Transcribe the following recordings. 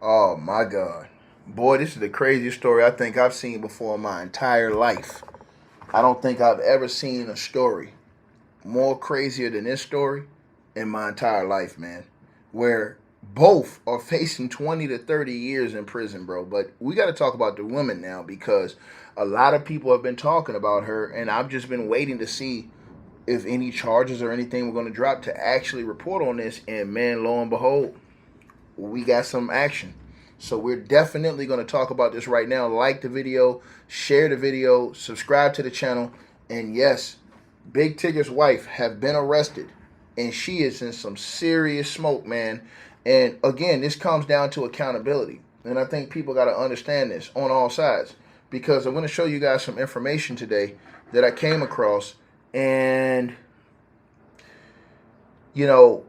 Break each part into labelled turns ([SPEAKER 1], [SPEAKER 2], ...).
[SPEAKER 1] Oh my God. Boy, this is the craziest story I think I've seen before in my entire life. I don't think I've ever seen a story more crazier than this story in my entire life, man. Where both are facing 20 to 30 years in prison, bro. But we got to talk about the woman now because a lot of people have been talking about her, and I've just been waiting to see if any charges or anything we're going to drop to actually report on this. And man, lo and behold, we got some action. So we're definitely going to talk about this right now. Like the video, share the video, subscribe to the channel. And yes, Big Tigger's wife have been arrested. And she is in some serious smoke, man. And again, this comes down to accountability. And I think people got to understand this on all sides. Because I'm going to show you guys some information today that I came across. And, you know,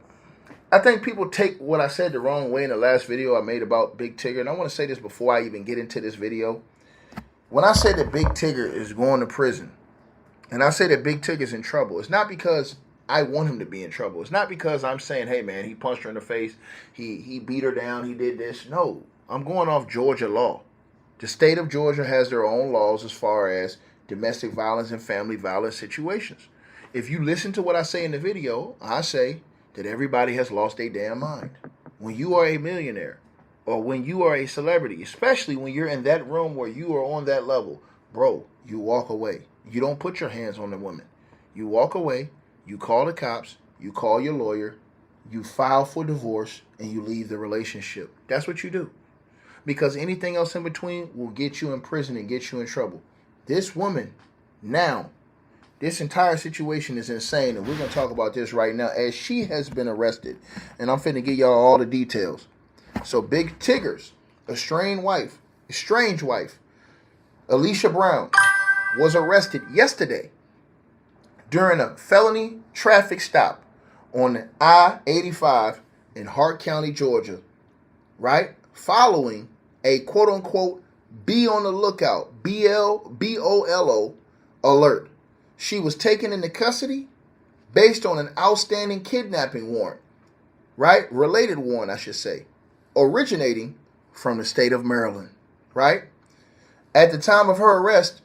[SPEAKER 1] I think people take what I said the wrong way in the last video I made about Big Tigger. And I want to say this before I even get into this video. When I say that Big Tigger is going to prison, and I say that Big Tigger's in trouble, it's not because I want him to be in trouble. It's not because I'm saying, hey, man, he punched her in the face. He beat her down. He did this. No, I'm going off Georgia law. The state of Georgia has their own laws as far as domestic violence and family violence situations. If you listen to what I say in the video, I say that everybody has lost their damn mind. When you are a millionaire or when you are a celebrity, especially when you're in that room where you are on that level, bro, you walk away. You don't put your hands on the woman. You walk away, you call the cops, you call your lawyer, you file for divorce, and you leave the relationship. That's what you do. Because anything else in between will get you in prison and get you in trouble. This woman, now, this entire situation is insane, and we're going to talk about this right now as she has been arrested. And I'm finna give y'all all the details. So Big Tigger's estranged wife, Alicia Brown, was arrested yesterday during a felony traffic stop on I-85 in Hart County, Georgia, right? Following a quote-unquote be on the lookout, BOLO alert. She was taken into custody based on an outstanding kidnapping warrant, right? Related warrant, I should say, originating from the state of Maryland, right? At the time of her arrest,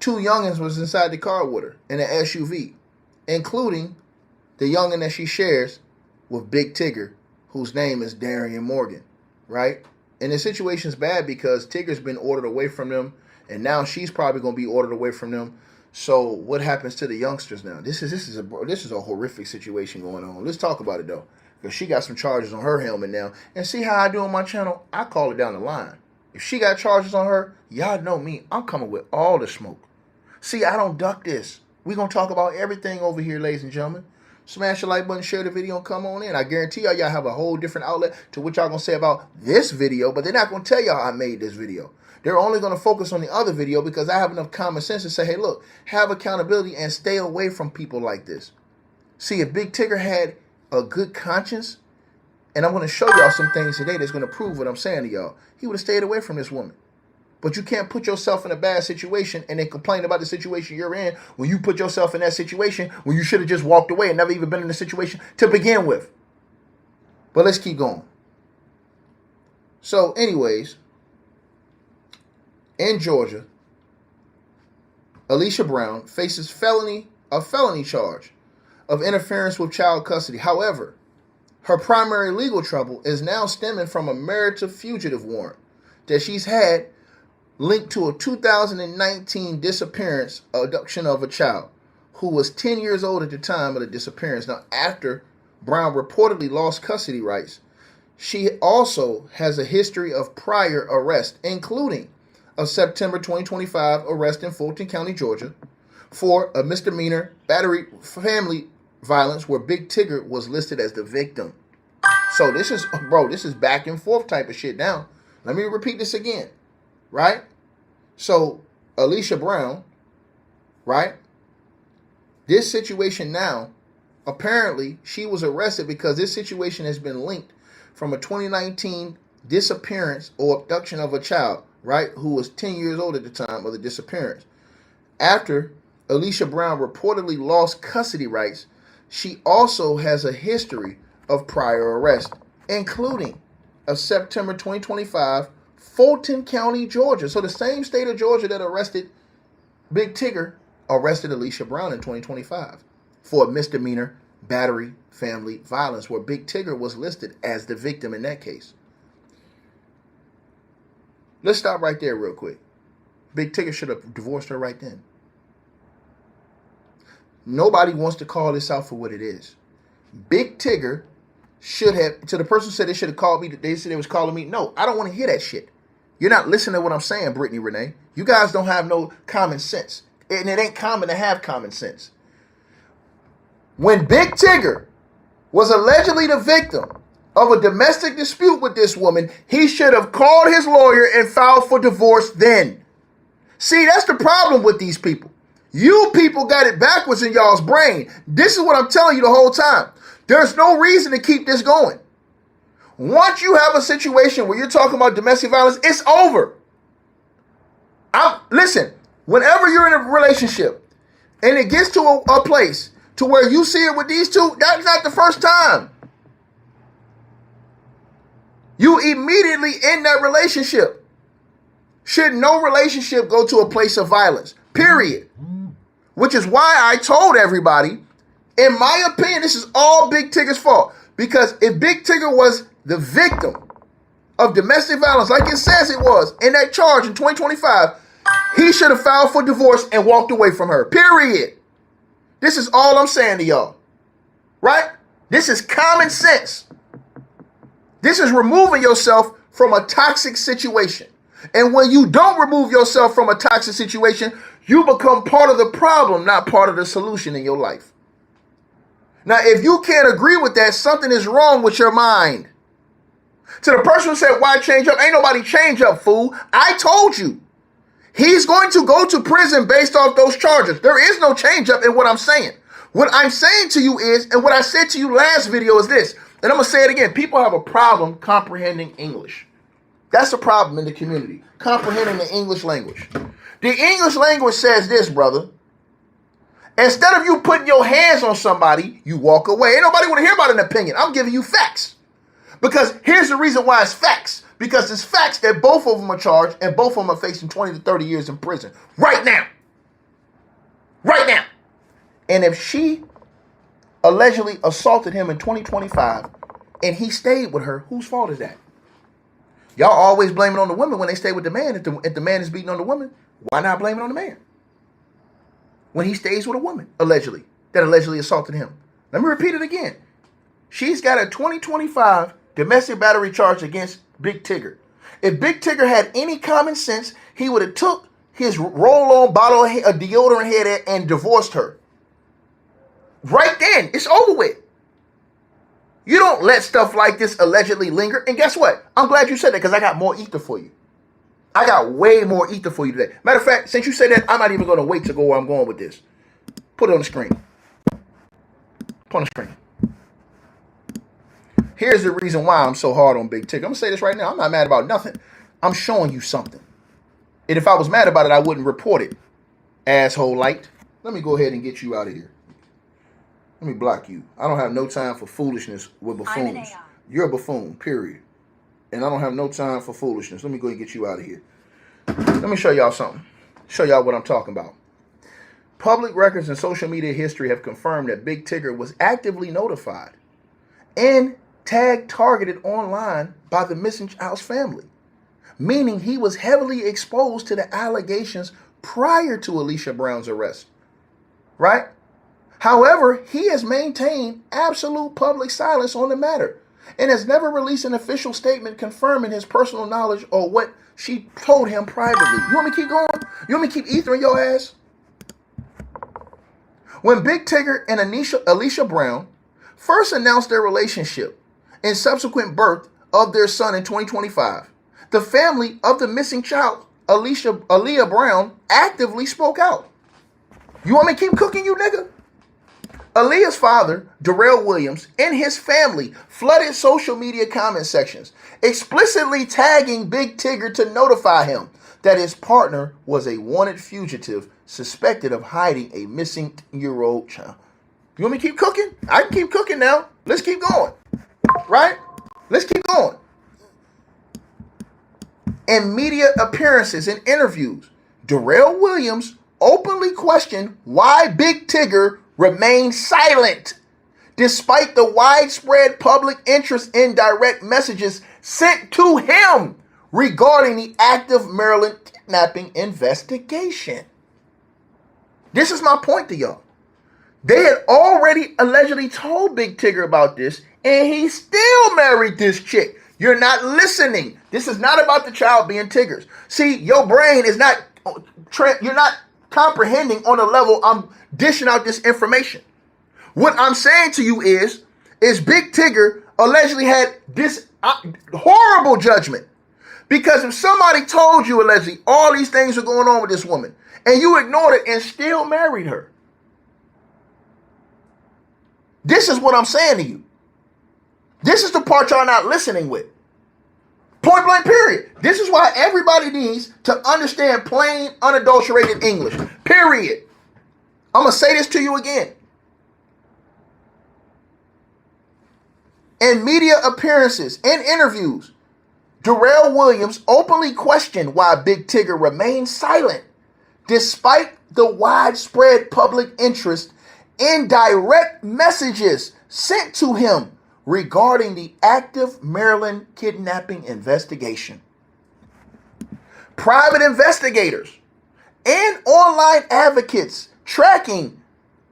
[SPEAKER 1] 2 youngins was inside the car with her in an SUV, including the youngin that she shares with Big Tigger, whose name is Darian Morgan, right? And the situation's bad because Tigger's been ordered away from them, and now she's probably going to be ordered away from them. So what happens to the youngsters now? This is a horrific situation going on. Let's talk about it though, because she got some charges on her helmet now. And see how I do on my channel? I call it down the line. If she got charges on her, y'all know me. I'm coming with all the smoke. See, I don't duck this. We're going to talk about everything over here, ladies and gentlemen. Smash the like button, share the video, and come on in. I guarantee y'all have a whole different outlet to what y'all going to say about this video, but they're not going to tell y'all I made this video. They're only going to focus on the other video because I have enough common sense to say, hey, look, have accountability and stay away from people like this. See, if Big Tigger had a good conscience, and I'm going to show y'all some things today that's going to prove what I'm saying to y'all, he would have stayed away from this woman. But you can't put yourself in a bad situation and then complain about the situation you're in when you put yourself in that situation when you should have just walked away and never even been in the situation to begin with. But let's keep going. So anyways, in Georgia, Alicia Brown faces a felony charge of interference with child custody. However, her primary legal trouble is now stemming from a meritorious fugitive warrant that she's had linked to a 2019 disappearance, abduction of a child who was 10 years old at the time of the disappearance. Now, after Brown reportedly lost custody rights, she also has a history of prior arrests, including a September 2025 arrest in Fulton County, Georgia, for a misdemeanor battery family violence where Big Tigger was listed as the victim. So this is, bro, this is back and forth type of shit. Now, let me repeat this again, right? So Alicia Brown, right? This situation now, apparently she was arrested because this situation has been linked from a 2019 disappearance or abduction of a child, right, who was 10 years old at the time of the disappearance. After Alicia Brown reportedly lost custody rights, she also has a history of prior arrest, including of September 2025, Fulton County, Georgia. So the same state of Georgia that arrested Big Tigger arrested Alicia Brown in 2025 for a misdemeanor battery family violence, where Big Tigger was listed as the victim in that case. Let's stop right there real quick. Big Tigger should have divorced her right then. Nobody wants to call this out for what it is. Big Tigger should have, to the person who said they should have called me, they said they was calling me. No, I don't want to hear that shit. You're not listening to what I'm saying, Brittany Renee. You guys don't have no common sense. And it ain't common to have common sense. When Big Tigger was allegedly the victim of a domestic dispute with this woman, he should have called his lawyer and filed for divorce then. See, that's the problem with these people. You people got it backwards in y'all's brain. This is what I'm telling you the whole time. There's no reason to keep this going. Once you have a situation where you're talking about domestic violence, it's over. Listen, whenever you're in a relationship and it gets to a place to where you see it with these two, that's not the first time. You immediately end that relationship. Should no relationship go to a place of violence, period. Which is why I told everybody, in my opinion, this is all Big Tigger's fault. Because if Big Tigger was the victim of domestic violence, like it says it was in that charge in 2025, he should have filed for divorce and walked away from her, period. This is all I'm saying to y'all, right? This is common sense. This is removing yourself from a toxic situation. And when you don't remove yourself from a toxic situation, you become part of the problem, not part of the solution in your life. Now, if you can't agree with that, something is wrong with your mind. To the person who said, why change up? Ain't nobody change up, fool. I told you. He's going to go to prison based off those charges. There is no change up in what I'm saying. What I'm saying to you is, and what I said to you last video is this, and I'm going to say it again. People have a problem comprehending English. That's a problem in the community, comprehending the English language. The English language says this, brother. Instead of you putting your hands on somebody, you walk away. Ain't nobody want to hear about an opinion. I'm giving you facts. Because here's the reason why it's facts. Because it's facts that both of them are charged and both of them are facing 20 to 30 years in prison. Right now. Right now. And if she allegedly assaulted him in 2025 and he stayed with her, whose fault is that? Y'all always blame it on the women when they stay with the man. If the man is beating on the woman, why not blame it on the man? When he stays with a woman, allegedly, that allegedly assaulted him. Let me repeat it again. She's got a 2025 domestic battery charge against Big Tigger. If Big Tigger had any common sense, he would have took his roll-on bottle of deodorant head and divorced her. Right then, it's over with. You don't let stuff like this allegedly linger. And guess what? I'm glad you said that because I got more ether for you. I got way more ether for you today. Matter of fact, since you said that, I'm not even going to wait to go where I'm going with this. Put it on the screen. Put on the screen. Here's the reason why I'm so hard on Big Tigger. I'm going to say this right now. I'm not mad about nothing. I'm showing you something. And if I was mad about it, I wouldn't report it. Asshole light. Let me go ahead and get you out of here. Let me block you. I don't have no time for foolishness with buffoons. You're a buffoon, period. And I don't have no time for foolishness. Let me go and get you out of here. Let me show y'all something. Show y'all what I'm talking about. Public records and social media history have confirmed that Big Tigger was actively notified and targeted online by the missing child's family, meaning he was heavily exposed to the allegations prior to Alicia Brown's arrest, right? However, he has maintained absolute public silence on the matter and has never released an official statement confirming his personal knowledge or what she told him privately. You want me to keep going? You want me to keep ethering your ass? When Big Tigger and Alicia Brown first announced their relationship and subsequent birth of their son in 2025, the family of the missing child, Aaliyah Brown, actively spoke out. You want me to keep cooking, you nigga? Aaliyah's father, Darrell Williams, and his family flooded social media comment sections, explicitly tagging Big Tigger to notify him that his partner was a wanted fugitive suspected of hiding a missing year-old child. You want me to keep cooking? I can keep cooking now. Let's keep going. Right? Let's keep going. In media appearances and interviews, Darrell Williams openly questioned why Big Tigger remained silent, despite the widespread public interest in direct messages sent to him regarding the active Maryland kidnapping investigation. This is my point to y'all. They had already allegedly told Big Tigger about this, and he still married this chick. You're not listening. This is not about the child being Tigger's. See, your brain is not, you're not comprehending on the level I'm dishing out this information. What I'm saying to you is Big Tigger allegedly had this horrible judgment. Because if somebody told you allegedly all these things are going on with this woman, and you ignored it and still married her, this is what I'm saying to you. This is the part y'all not listening with. Point blank period. This is why everybody needs to understand plain, unadulterated English. Period. I'm going to say this to you again. In media appearances and interviews, Darrell Williams openly questioned why Big Tigger remained silent, despite the widespread public interest in direct messages sent to him regarding the active Maryland kidnapping investigation. Private investigators and online advocates tracking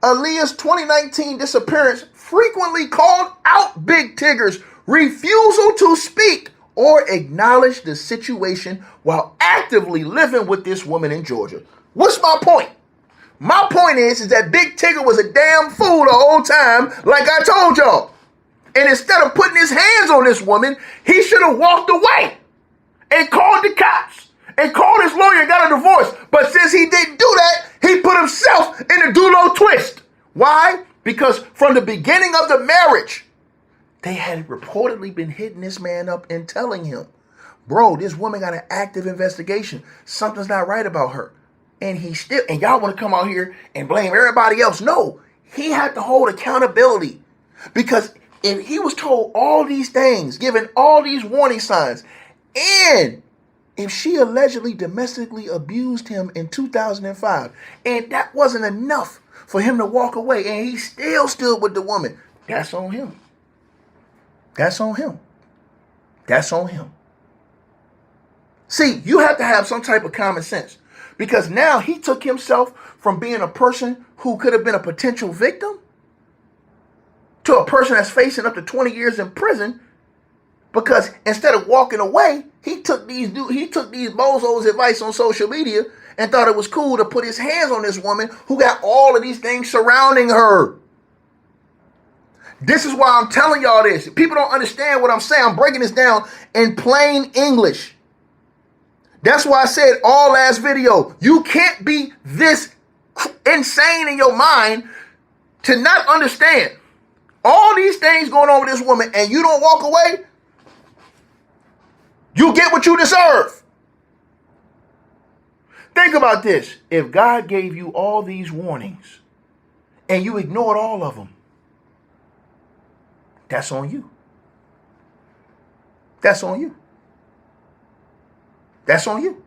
[SPEAKER 1] Aaliyah's 2019 disappearance frequently called out Big Tigger's refusal to speak or acknowledge the situation while actively living with this woman in Georgia. What's my point? My point is that Big Tigger was a damn fool the whole time, like I told y'all. And instead of putting his hands on this woman, he should have walked away and called the cops and called his lawyer and got a divorce. But since he didn't do that, he put himself in a Dulo twist. Why? Because from the beginning of the marriage, they had reportedly been hitting this man up and telling him, bro, this woman got an active investigation. Something's not right about her. And y'all want to come out here and blame everybody else. No, he had to hold accountability. Because if he was told all these things, given all these warning signs, and if she allegedly domestically abused him in 2005, and that wasn't enough for him to walk away, and he still stood with the woman, that's on him. That's on him. That's on him. See, you have to have some type of common sense. Because now he took himself from being a person who could have been a potential victim to a person that's facing up to 20 years in prison, because instead of walking away, he took these bozos' advice on social media and thought it was cool to put his hands on this woman who got all of these things surrounding her. This is why I'm telling y'all this. People don't understand what I'm saying. I'm breaking this down in plain English. That's why I said all last video, you can't be this insane in your mind to not understand all these things going on with this woman, and you don't walk away. You get what you deserve. Think about this. If God gave you all these warnings and you ignored all of them, that's on you. That's on you. That's on you.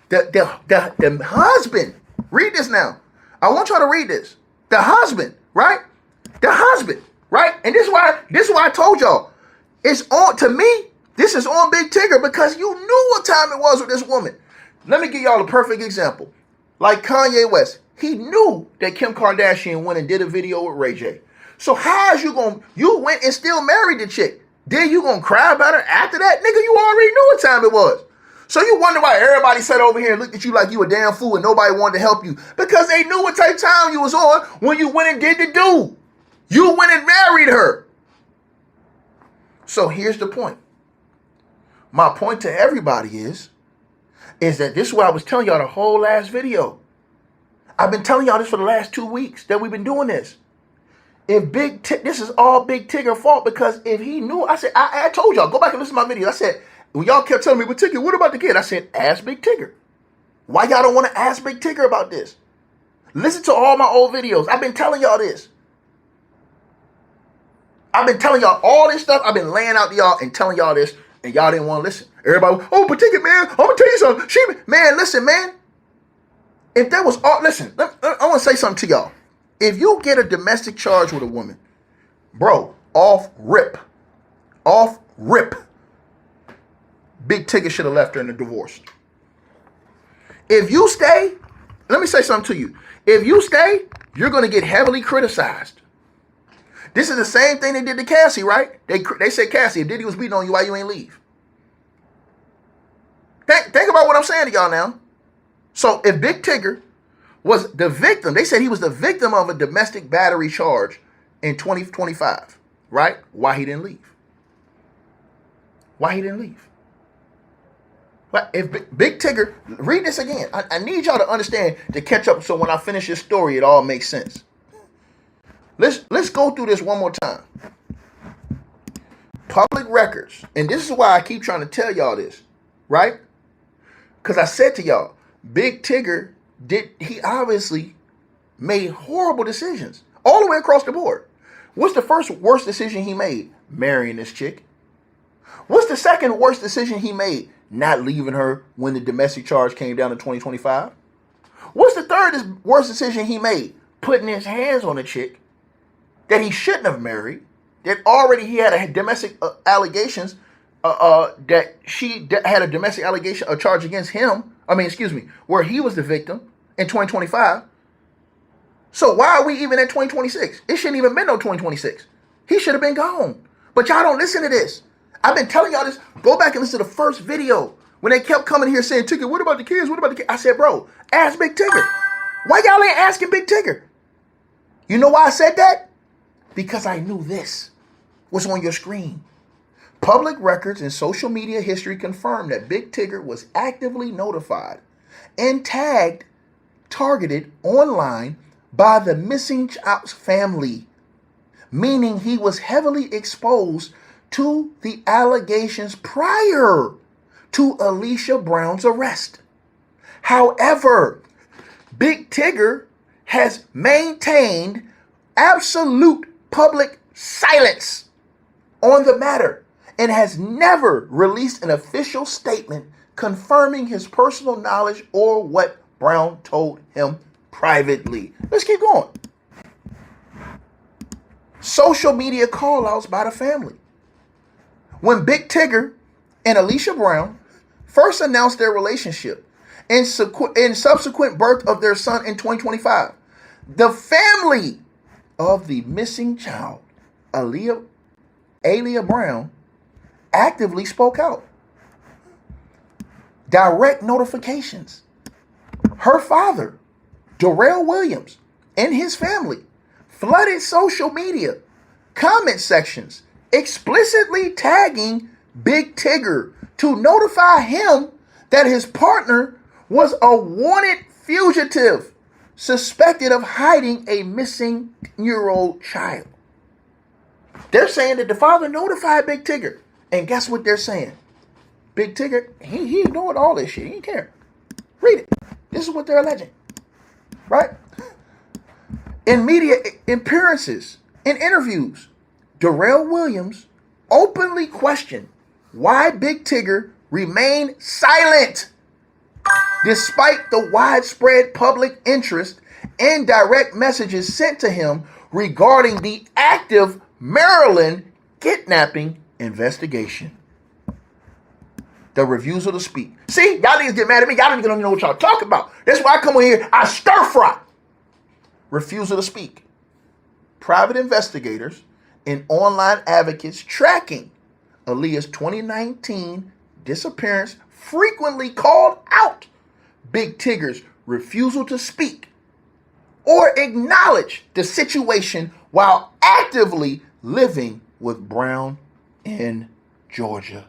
[SPEAKER 1] The husband, read this now. I want y'all to read this. The husband, right? The husband, right? And this is why I told y'all. It's on, to me, this is on Big Tigger, because you knew what time it was with this woman. Let me give y'all a perfect example. Like Kanye West, he knew that Kim Kardashian went and did a video with Ray J. So how is you went and still married the chick? Then you gonna cry about her after that? Nigga, you already knew what time it was. So you wonder why everybody sat over here and looked at you like you a damn fool and nobody wanted to help you. Because they knew what type of time you was on when you went and did the do. You went and married her. So here's the point. My point to everybody is that this is what I was telling y'all the whole last video. I've been telling y'all this for the last 2 weeks that we've been doing this. This is all Big Tigger fault, because if he knew, I told y'all, go back and listen to my video. I said, when y'all kept telling me, but Tigger, what about the kid? I said, ask Big Tigger. Why y'all don't want to ask Big Tigger about this? Listen to all my old videos. I've been telling y'all this. I've been telling y'all all this stuff. I've been laying out to y'all and telling y'all this And y'all didn't want to listen. Everybody, oh, but take it, man. I'm going to tell you something. Man, listen, man. If that was all, listen, I want to say something to y'all. If you get a domestic charge with a woman, bro, off rip, Big Tigger should have left her in the divorce. If you stay, let me say something to you. If you stay, you're going to get heavily criticized. This is the same thing they did to Cassie, right? They said, Cassie, if Diddy was beating on you, why you ain't leave? Think about what I'm saying to y'all now. So if Big Tigger was the victim, they said he was the victim of a domestic battery charge in 2025, right? Why he didn't leave? Why he didn't leave? But if Big Tigger, read this again. I need y'all to understand to catch up so when I finish this story, it all makes sense. Let's go through this one more time. Public records. And this is why I keep trying to tell y'all this, right? Because I said to y'all, Big Tigger he obviously made horrible decisions all the way across the board. What's the first worst decision he made? Marrying this chick. What's the second worst decision he made? Not leaving her when the domestic charge came down in 2025. What's the third worst decision he made? Putting his hands on a chick that he shouldn't have married, that already he had a domestic allegations, that she had a domestic allegation, a charge against him. Where he was the victim in 2025. So why are we even at 2026? It shouldn't even been no 2026. He should have been gone. But y'all don't listen to this. I've been telling y'all this. Go back and listen to the first video when they kept coming here saying, Tigger, what about the kids? What about the kids? I said, bro, ask Big Tigger. Why y'all ain't asking Big Tigger? You know why I said that? Because I knew this was on your screen. Public records and social media history confirm that Big Tigger was actively notified and targeted online by the missing child's family, meaning he was heavily exposed to the allegations prior to Alicia Brown's arrest. However, Big Tigger has maintained absolute public silence on the matter and has never released an official statement confirming his personal knowledge or what Brown told him privately. Let's keep going. Social media call-outs by the family. When Big Tigger and Alicia Brown first announced their relationship and subsequent birth of their son in 2025, the family of the missing child, Alia Brown, actively spoke out. Direct notifications. Her father, Darrell Williams, and his family flooded social media comment sections, explicitly tagging Big Tigger to notify him that his partner was a wanted fugitive suspected of hiding a missing-year-old child. They're saying that the father notified Big Tigger. And guess what they're saying? Big Tigger, he ignored all this shit. He didn't care. Read it. This is what they're alleging. Right? In media appearances, in interviews, Darrell Williams openly questioned why Big Tigger remained silent despite the widespread public interest and direct messages sent to him regarding the active Maryland kidnapping investigation. The refusal to speak. See, y'all niggas get mad at me. Y'all don't even know what y'all talking about. That's why I come on here, I stir fry. Refusal to speak. Private investigators and online advocates tracking Aaliyah's 2019 disappearance frequently called out Big Tigger's refusal to speak or acknowledge the situation while actively living with Brown in Georgia.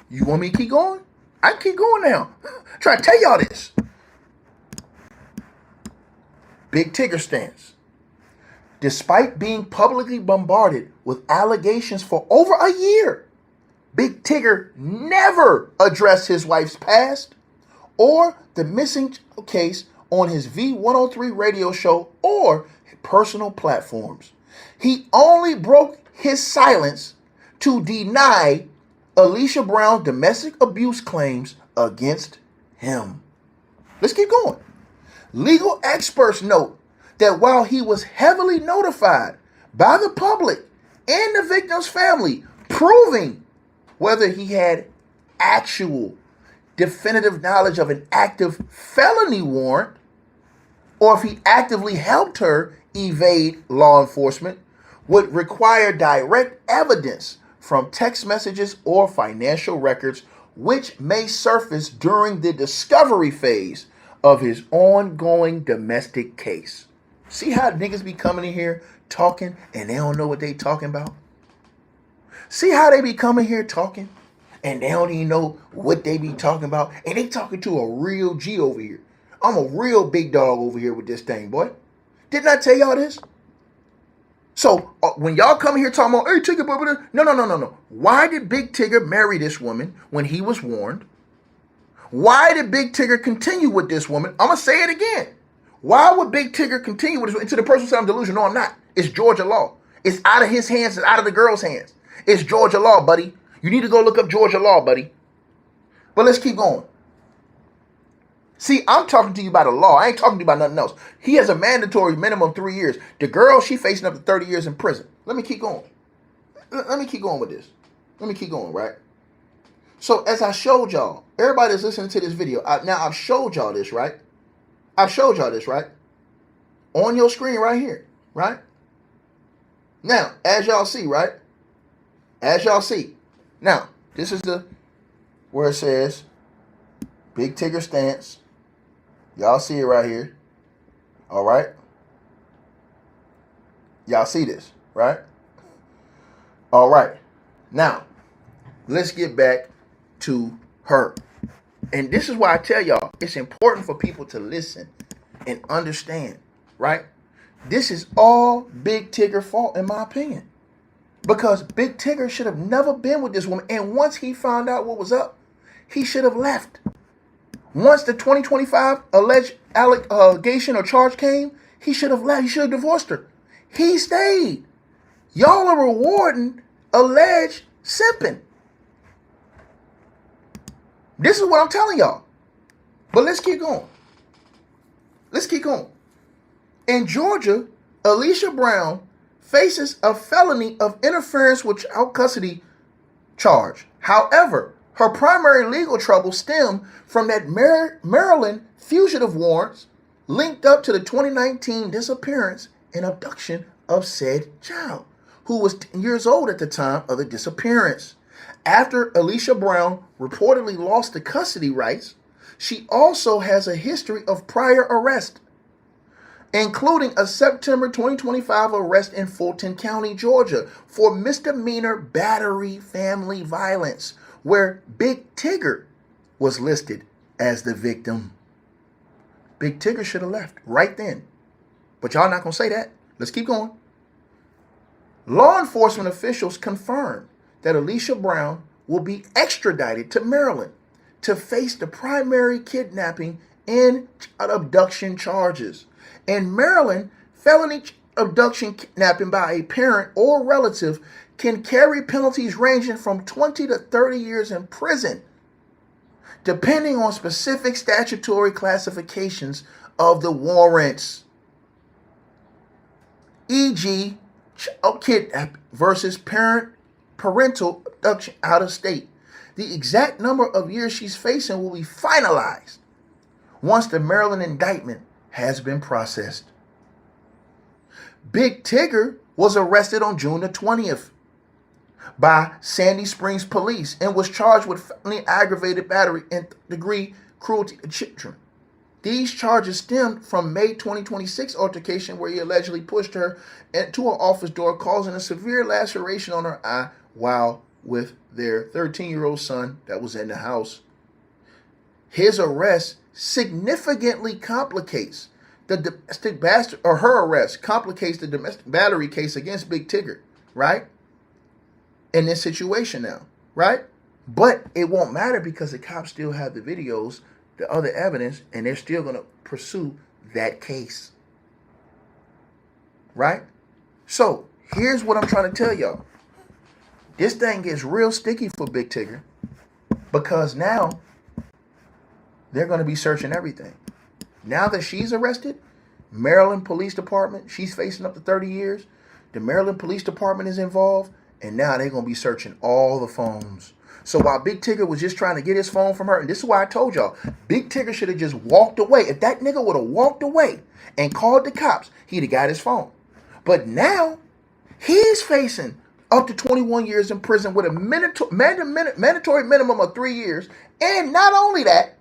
[SPEAKER 1] You want me to keep going? I can keep going now. I'm trying to tell y'all this. Big Tigger stance. Despite being publicly bombarded with allegations for over a year, Big Tigger never addressed his wife's past or the missing case on his V103 radio show or personal platforms. He only broke his silence to deny Alicia Brown's domestic abuse claims against him. Let's keep going. Legal experts note that while he was heavily notified by the public and the victim's family, proving whether he had actual definitive knowledge of an active felony warrant or if he actively helped her evade law enforcement, would require direct evidence from text messages or financial records, which may surface during the discovery phase of his ongoing domestic case. See how niggas be coming in here talking and they don't know what they talking about? See how they be coming here talking and they don't even know what they be talking about? And they talking to a real G over here. I'm a real big dog over here with this thing, boy. Didn't I tell y'all this? So when y'all come here talking about, hey, Tigger, no. Why did Big Tigger marry this woman when he was warned? Why did Big Tigger continue with this woman? I'm going to say it again. Why would Big Tigger continue with this? And to the person who said I'm delusional, no, I'm not. It's Georgia law. It's out of his hands. It's out of the girl's hands. It's Georgia law, buddy. You need to go look up Georgia law, buddy. But let's keep going. See, I'm talking to you about the law. I ain't talking to you about nothing else. He has a mandatory minimum 3 years. The girl, she facing up to 30 years in prison. Let me keep going. Let me keep going with this. Let me keep going, right? So as I showed y'all, everybody that's listening to this video, now I've showed y'all this, right? I've showed y'all this, right? On your screen right here, right? Now, as y'all see, right? As y'all see. Now, this is the where it says Big Tigger stance. Y'all see it right here. All right? Y'all see this, right? All right. Now, let's get back to her. And this is why I tell y'all, it's important for people to listen and understand, right? This is all Big Tigger's fault, in my opinion. Because Big Tigger should have never been with this woman. And once he found out what was up, he should have left. Once the 2025 alleged allegation or charge came, he should have left. He should have divorced her. He stayed. Y'all are rewarding alleged simping. This is what I'm telling y'all. But let's keep going. Let's keep going. In Georgia, Alicia Brown faces a felony of interference with child custody charge. However, her primary legal trouble stem from that Maryland fugitive warrants linked up to the 2019 disappearance and abduction of said child, who was 10 years old at the time of the disappearance. After Alicia Brown reportedly lost the custody rights, she also has a history of prior arrest, including a September 2025 arrest in Fulton County, Georgia, for misdemeanor battery family violence, where Big Tigger was listed as the victim. Big Tigger should have left right then. But y'all not going to say that. Let's keep going. Law enforcement officials confirmed that Alicia Brown will be extradited to Maryland to face the primary kidnapping and abduction charges. In Maryland, felony abduction, kidnapping by a parent or relative can carry penalties ranging from 20 to 30 years in prison, depending on specific statutory classifications of the warrants, e.g., kidnapping versus parental abduction out of state. The exact number of years she's facing will be finalized once the Maryland indictment has been processed. Big Tigger was arrested on June the 20th by Sandy Springs police and was charged with felony aggravated battery and degree cruelty to children. These charges stemmed from May 2026 altercation where he allegedly pushed her into her office door, causing a severe laceration on her eye while with their 13-year-old son that was in the house. His arrest significantly complicates the domestic bastard, or her arrest complicates the domestic battery case against Big Tigger, right? In this situation now, right? But it won't matter because the cops still have the videos, the other evidence, and they're still going to pursue that case, right? So here's what I'm trying to tell y'all. this thing gets real sticky for Big Tigger because now they're going to be searching everything. Now that she's arrested, Maryland Police Department, she's facing up to 30 years. The Maryland Police Department is involved, and now they're going to be searching all the phones. So while Big Tigger was just trying to get his phone from her, and this is why I told y'all, Big Tigger should have just walked away. If that nigga would have walked away and called the cops, he'd have got his phone. But now, he's facing up to 21 years in prison with a mandatory minimum of 3 years. And not only that,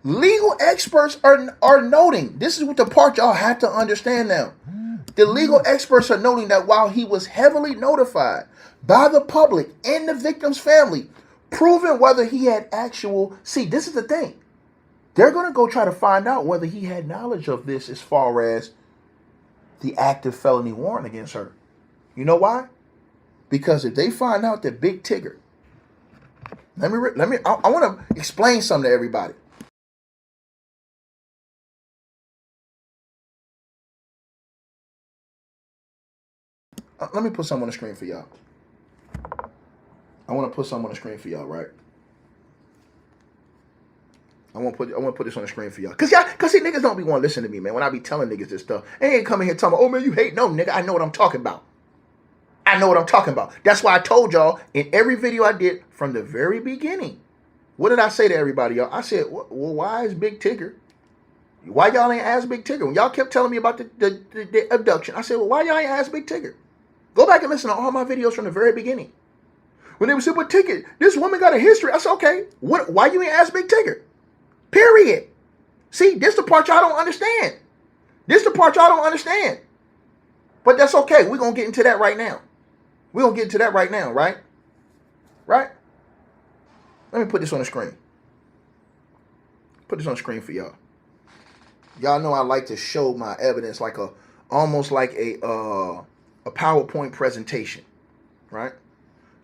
[SPEAKER 1] legal experts are noting, this is what the part y'all have to understand now. The legal experts are noting that while he was heavily notified by the public and the victim's family, proving whether he had see, this is the thing. They're going to go try to find out whether he had knowledge of this as far as the active felony warrant against her. You know why? Because if they find out that Big Tigger, I want to explain something to everybody. Let me put something on the screen for y'all. I want to put something on the screen for y'all, right? I want to put this on the screen for y'all. Cause see, niggas don't be want to listen to me, man. When I be telling niggas this stuff, they ain't coming here telling me, oh man, you hate. No, nigga, I know what I'm talking about. I know what I'm talking about. That's why I told y'all in every video I did from the very beginning. What did I say to everybody, y'all? I said, well, why is Big Tigger? Why y'all ain't ask Big Tigger? When y'all kept telling me about the abduction, I said, well, why y'all ain't ask Big Tigger? Go back and listen to all my videos from the very beginning. When they were saying, but Tigger, this woman got a history. I said, okay, why you ain't ask Big Tigger? Period. See, this the part y'all don't understand. This the part y'all don't understand. But that's okay. We're going to get into that right now. We're going to get into that right now, right? Right? Let me put this on the screen. Put this on the screen for y'all. Y'all know I like to show my evidence like almost like a PowerPoint presentation, right?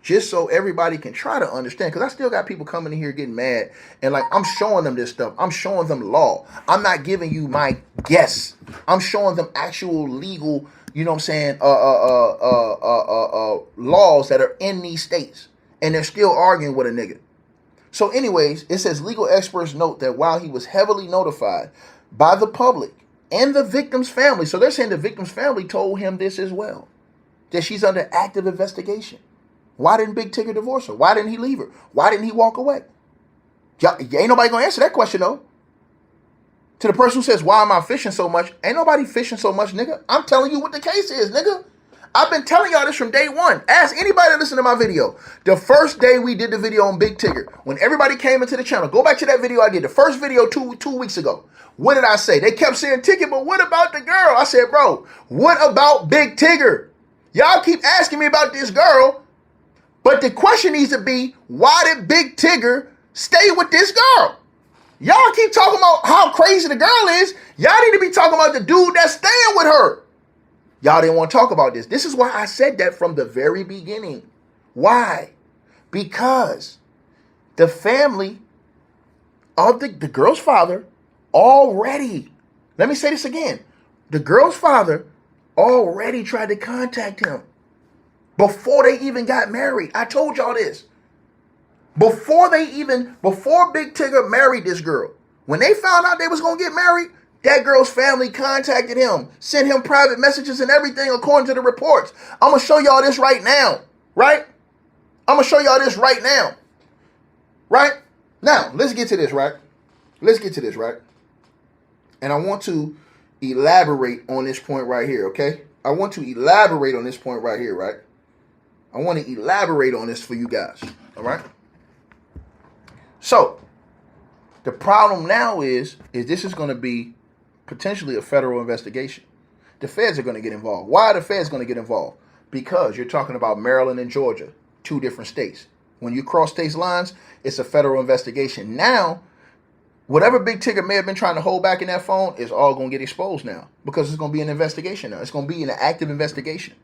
[SPEAKER 1] Just so everybody can try to understand, because I still got people coming in here getting mad, and like I'm showing them this stuff. I'm showing them law. I'm not giving you my guess. I'm showing them actual legal, you know what I'm saying, laws that are in these states, and they're still arguing with a nigga. So anyways, it says legal experts note that while he was heavily notified by the public and the victim's family, so they're saying the victim's family told him this as well, that she's under active investigation. Why didn't Big Tigger divorce her? Why didn't he leave her? Why didn't he walk away? Ain't nobody gonna answer that question though. To the person who says, why am I fishing so much? Ain't nobody fishing so much, nigga. I'm telling you what the case is, nigga. I've been telling y'all this from day one. Ask anybody that listen to my video. The first day we did the video on Big Tigger, when everybody came into the channel, go back to that video I did, the first video two weeks ago. What did I say? They kept saying Tigger, but what about the girl? I said, bro, what about Big Tigger? Y'all keep asking me about this girl, but the question needs to be, why did Big Tigger stay with this girl? Y'all keep talking about how crazy the girl is. Y'all need to be talking about the dude that's staying with her. Y'all didn't want to talk about this. This is why I said that from the very beginning. Why? Because the family of the girl's father already, let me say this again. The girl's father already tried to contact him before they even got married. I told y'all this. Before Big Tigger married this girl, when they found out they was going to get married, that girl's family contacted him, sent him private messages and everything according to the reports. I'm going to show y'all this right now, right? I'm going to show y'all this right now, right? Now, let's get to this, right? Let's get to this, right? And I want to elaborate on this point right here, okay? I want to elaborate on this point right here, right? I want to elaborate on this for you guys, all right? So, the problem now is this is going to be potentially a federal investigation. The feds are going to get involved. Why are the feds going to get involved? Because you're talking about Maryland and Georgia, two different states. When you cross state lines, it's a federal investigation. Now, whatever Big Tigger may have been trying to hold back in that phone is all going to get exposed now, because it's going to be an investigation now. It's going to be an active investigation.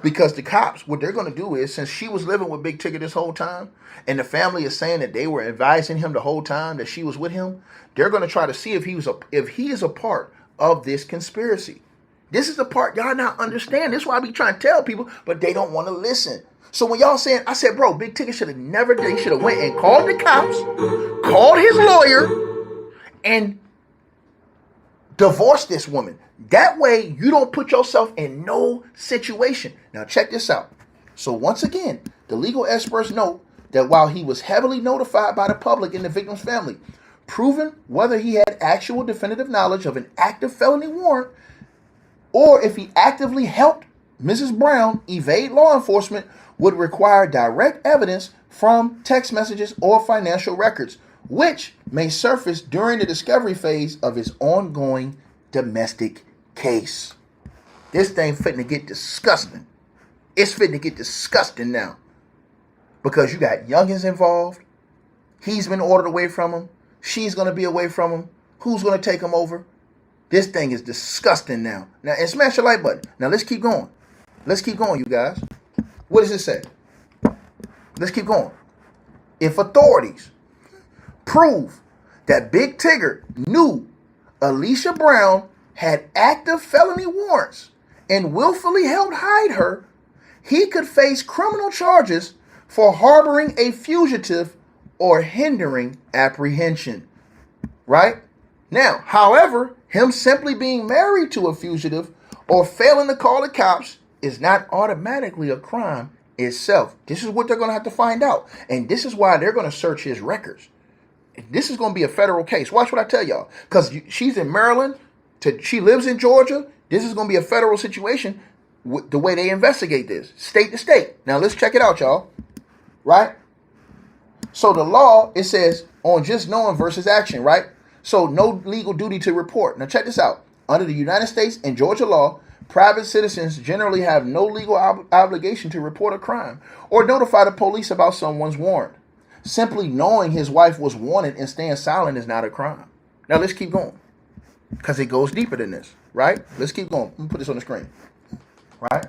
[SPEAKER 1] Because the cops, what they're going to do is, since she was living with Big Tigger this whole time, and the family is saying that they were advising him the whole time that she was with him, they're going to try to see if he is a part of this conspiracy. This is the part y'all not understand. This is why I be trying to tell people, but they don't want to listen. So when y'all saying, I said, bro, Big Tigger should have never did. He should have went and called the cops, called his lawyer, and divorced this woman. That way, you don't put yourself in no situation. Now, check this out. So once again, the legal experts note that while he was heavily notified by the public and the victim's family, proving whether he had actual definitive knowledge of an active felony warrant or if he actively helped Mrs. Brown evade law enforcement would require direct evidence from text messages or financial records, which may surface during the discovery phase of his ongoing domestic case. This thing fitting to get disgusting. It's fitting to get disgusting now. Because you got youngins involved. He's been ordered away from him. She's going to be away from him. Who's going to take him over? This thing is disgusting now. Now, and smash the like button. Now, let's keep going. Let's keep going, you guys. What does it say? Let's keep going. If authorities prove that Big Tigger knew Alicia Brown had active felony warrants and willfully helped hide her, he could face criminal charges for harboring a fugitive or hindering apprehension. Right? Now, however, him simply being married to a fugitive or failing to call the cops is not automatically a crime itself. This is what they're going to have to find out. And this is why they're going to search his records. This is going to be a federal case. Watch what I tell y'all. Because she's in Maryland. She lives in Georgia. This is going to be a federal situation with the way they investigate this. State to state. Now, let's check it out, y'all. Right? So the law, it says on just knowing versus action, right? So no legal duty to report. Now, check this out. Under the United States and Georgia law, private citizens generally have no legal obligation to report a crime or notify the police about someone's warrant. Simply knowing his wife was wanted and staying silent is not a crime. Now, let's keep going because it goes deeper than this, right? Let's keep going. Let me put this on the screen, right?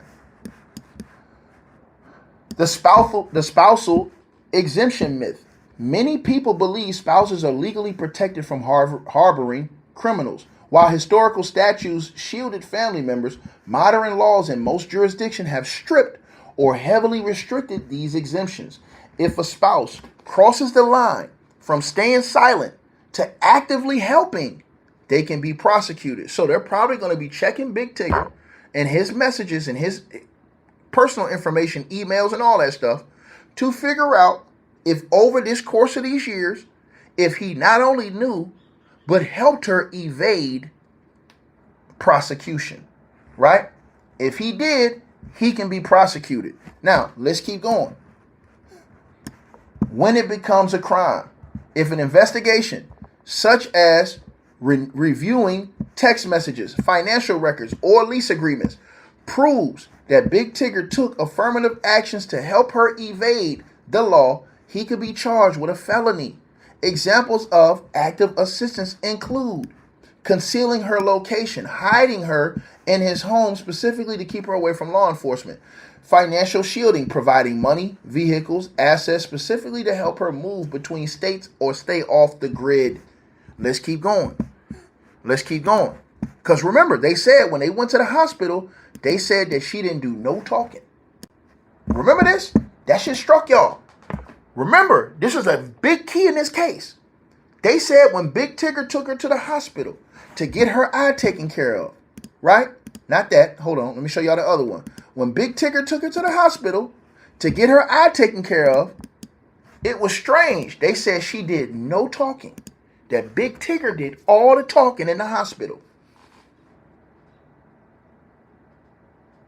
[SPEAKER 1] The spousal exemption myth. Many people believe spouses are legally protected from harboring criminals. While historical statutes shielded family members, modern laws in most jurisdictions have stripped or heavily restricted these exemptions. If a spouse crosses the line from staying silent to actively helping, they can be prosecuted. So they're probably going to be checking Big Tigger and his messages and his personal information, emails and all that stuff to figure out if over this course of these years, if he not only knew, but helped her evade prosecution, right? If he did, he can be prosecuted. Now, let's keep going. When it becomes a crime, if an investigation, such as reviewing text messages, financial records, or lease agreements, proves that Big Tigger took affirmative actions to help her evade the law, he could be charged with a felony. Examples of active assistance include concealing her location, hiding her in his home specifically to keep her away from law enforcement, financial shielding, providing money, vehicles, assets specifically to help her move between states or stay off the grid. Let's keep going. Let's keep going. Because remember, they said when they went to the hospital, they said that she didn't do no talking. Remember this? That shit struck y'all. Remember, this was a big key in this case. They said when Big Tigger took her to the hospital to get her eye taken care of, right? Not that. Hold on. Let me show y'all the other one. When Big Tigger took her to the hospital to get her eye taken care of, it was strange. They said she did no talking. That Big Tigger did all the talking in the hospital.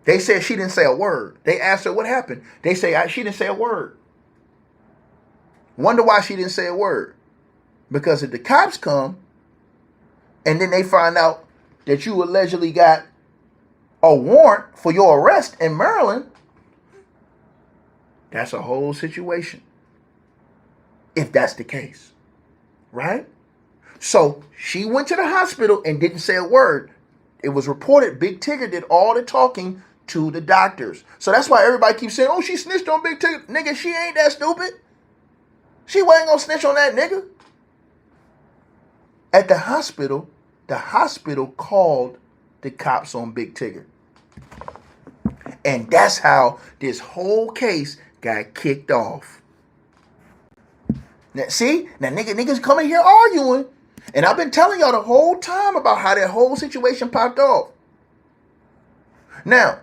[SPEAKER 1] They said she didn't say a word. They asked her what happened. They say she didn't say a word. Wonder why she didn't say a word. Because if the cops come and then they find out that you allegedly got a warrant for your arrest in Maryland, that's a whole situation. If that's the case. Right? So she went to the hospital and didn't say a word. It was reported Big Tigger did all the talking to the doctors. So that's why everybody keeps saying, oh, she snitched on Big Tigger. Nigga, she ain't that stupid. She wasn't going to snitch on that nigga. At the hospital called the cops on Big Tigger. And that's how this whole case got kicked off. Now, see? Now, niggas coming here arguing. And I've been telling y'all the whole time about how that whole situation popped off. Now,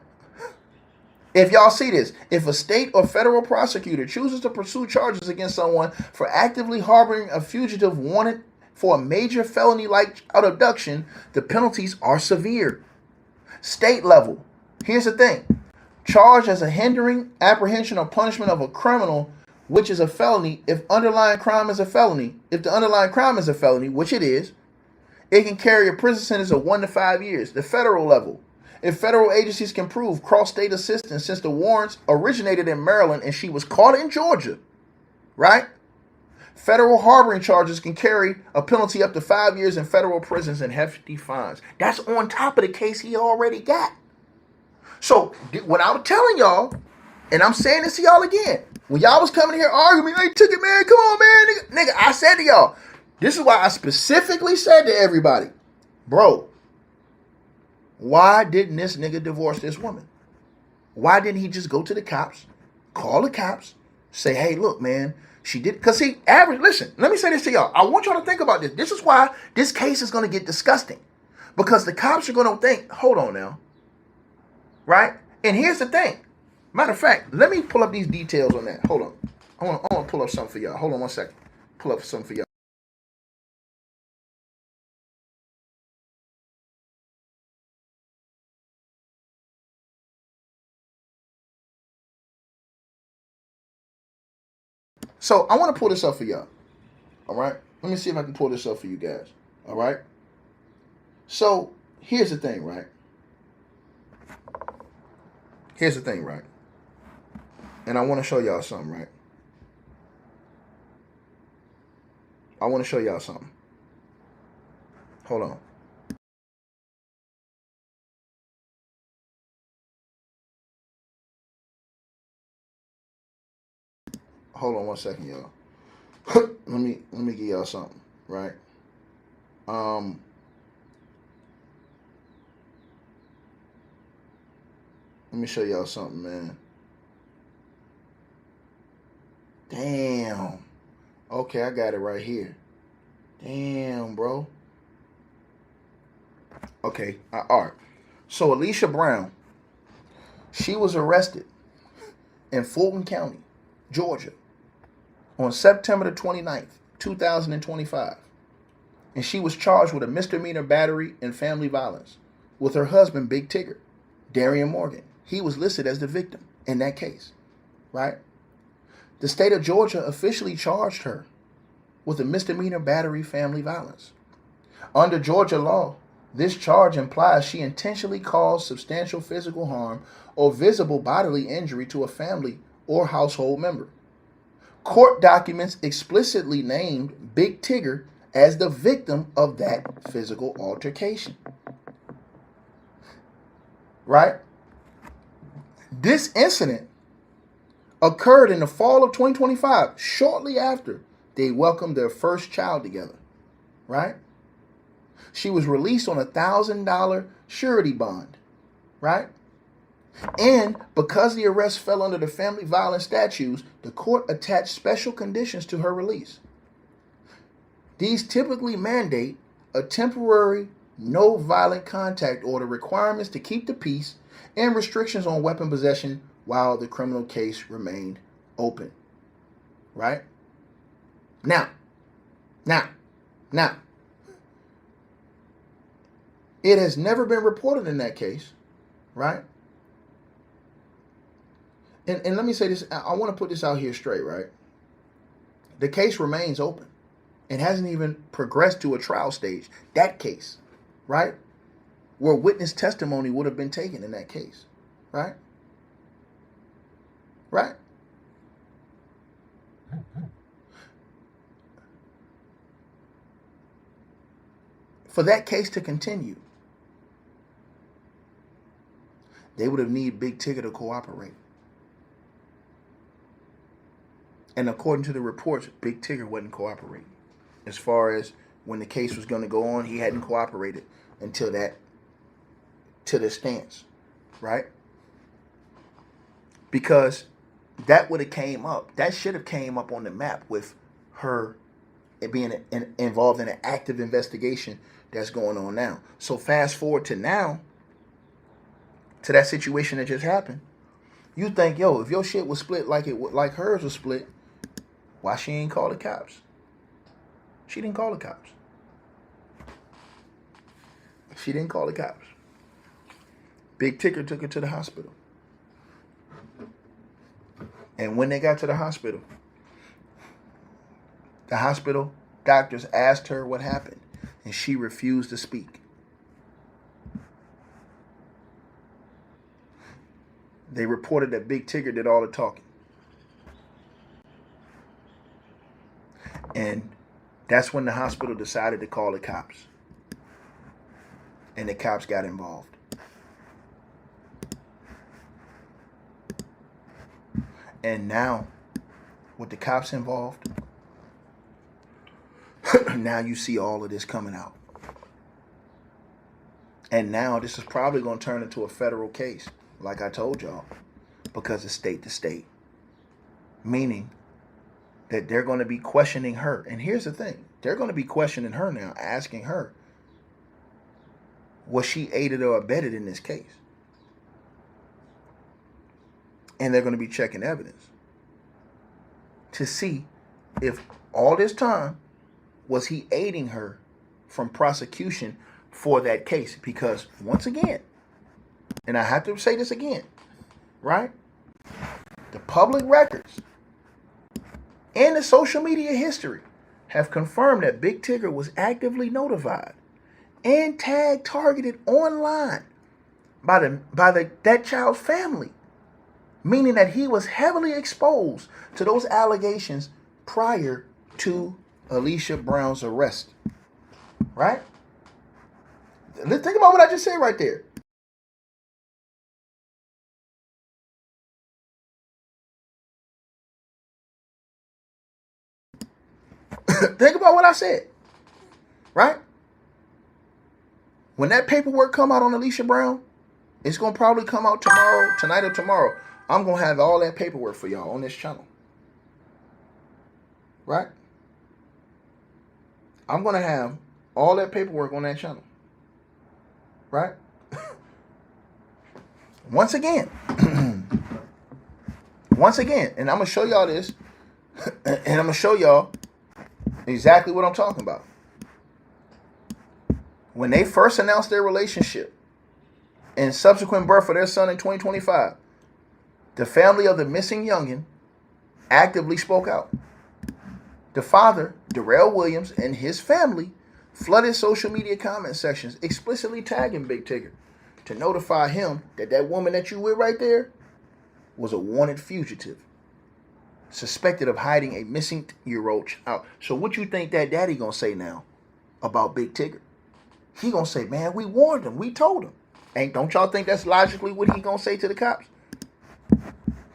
[SPEAKER 1] if y'all see this, if a state or federal prosecutor chooses to pursue charges against someone for actively harboring a fugitive wanted for a major felony like abduction, the penalties are severe. State level. Here's the thing. Charged as a hindering apprehension or punishment of a criminal, which is a felony, if underlying crime is a felony, which it is, it can carry a prison sentence of 1 to 5 years. The federal level. If federal agencies can prove cross-state assistance, since the warrants originated in Maryland and she was caught in Georgia, right? Federal harboring charges can carry a penalty up to 5 years in federal prisons and hefty fines. That's on top of the case he already got. So what I was telling y'all, and I'm saying this to y'all again, when y'all was coming here arguing, they took it, man, come on, man, nigga, I said to y'all, this is why I specifically said to everybody, bro, why didn't this nigga divorce this woman? Why didn't he just go to the cops, call the cops, say, hey, look, man, she did, because see, average, listen, let me say this to y'all. I want y'all to think about this. This is why this case is going to get disgusting, because the cops are going to think, hold on now, right? And here's the thing. Matter of fact, let me pull up these details on that. Hold on. I want to pull up something for y'all. Hold on 1 second. Pull up something for y'all. So I want to pull this up for y'all. All right? Let me see if I can pull this up for you guys. All right? So here's the thing, right? And I want to show y'all something, right? I want to show y'all something. Hold on. Hold on 1 second, y'all. let me give y'all something, right? Let me show y'all something, man. Damn. Okay, I got it right here. Damn, bro. Okay, all right. So Alicia Brown, she was arrested in Fulton County, Georgia, on September the 29th, 2025. And she was charged with a misdemeanor battery and family violence with her husband, Big Tigger, Darian Morgan. He was listed as the victim in that case, right? The state of Georgia officially charged her with a misdemeanor battery family violence. Under Georgia law, this charge implies she intentionally caused substantial physical harm or visible bodily injury to a family or household member. Court documents explicitly named Big Tigger as the victim of that physical altercation. Right? This incident occurred in the fall of 2025, shortly after they welcomed their first child together. Right? She was released on a $1,000 surety bond. Right? And because the arrest fell under the family violence statutes, the court attached special conditions to her release. These typically mandate a temporary no violent contact order, requirements to keep the peace, and restrictions on weapon possession while the criminal case remained open. Right? Now, it has never been reported in that case, right? And let me say this, I want to put this out here straight, right? The case remains open. It hasn't even progressed to a trial stage. That case, right? Where witness testimony would have been taken in that case, right? Right? For that case to continue, they would have needed Big Tigger to cooperate. And according to the reports, Big Tigger wasn't cooperating. As far as when the case was going to go on, he hadn't cooperated until to the stance, right? Because that would have came up. That should have came up on the map with her being involved in an active investigation that's going on now. So fast forward to now, to that situation that just happened. You think, yo, if your shit was split like hers was split, why she ain't call the cops? She didn't call the cops. She didn't call the cops. Big Tigger took her to the hospital. And when they got to the hospital doctors asked her what happened, and she refused to speak. They reported that Big Tigger did all the talking. And that's when the hospital decided to call the cops. And the cops got involved. And now, with the cops involved, now you see all of this coming out. And now this is probably going to turn into a federal case, like I told y'all, because it's state to state. Meaning that they're going to be questioning her. And here's the thing. They're going to be questioning her now, asking her, was she aided or abetted in this case? And they're going to be checking evidence to see if all this time was he aiding her from prosecution for that case. Because once again, and I have to say this again, right? The public records and the social media history have confirmed that Big Tigger was actively notified and targeted online by that child's family, meaning that he was heavily exposed to those allegations prior to Alicia Brown's arrest. Right? Think about what I just said right there. Think about what I said. Right? When that paperwork come out on Alicia Brown, it's going to probably come out tonight or tomorrow. I'm going to have all that paperwork for y'all on this channel. Right? I'm going to have all that paperwork on that channel. Right? Once again, and I'm going to show y'all this, and I'm going to show y'all exactly what I'm talking about. When they first announced their relationship and subsequent birth of their son in 2025, the family of the missing youngin actively spoke out. The father, Darrell Williams, and his family flooded social media comment sections explicitly tagging Big Tigger to notify him that that woman that you with right there was a wanted fugitive, suspected of hiding a missing year-old child. So what you think that daddy gonna say now about Big Tigger? He gonna say, man, we warned him, we told him. Don't y'all think that's logically what he gonna say to the cops?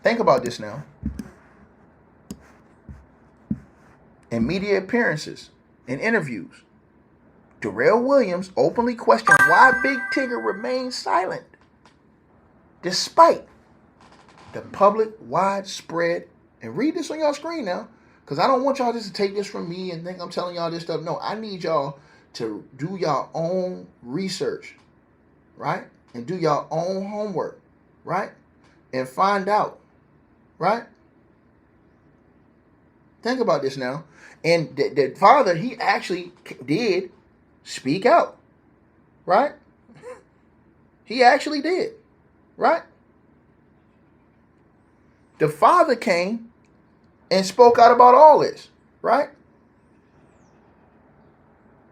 [SPEAKER 1] Think about this now. In media appearances and interviews, Darrell Williams openly questioned why Big Tigger remained silent, despite the public widespread, and read this on your screen now, because I don't want y'all just to take this from me and think I'm telling y'all this stuff. No, I need y'all to do your own research, right? And do your own homework, right? And find out, right? Think about this now. And the father, he actually did speak out, right? He actually did, right? The father came and spoke out about all this, right?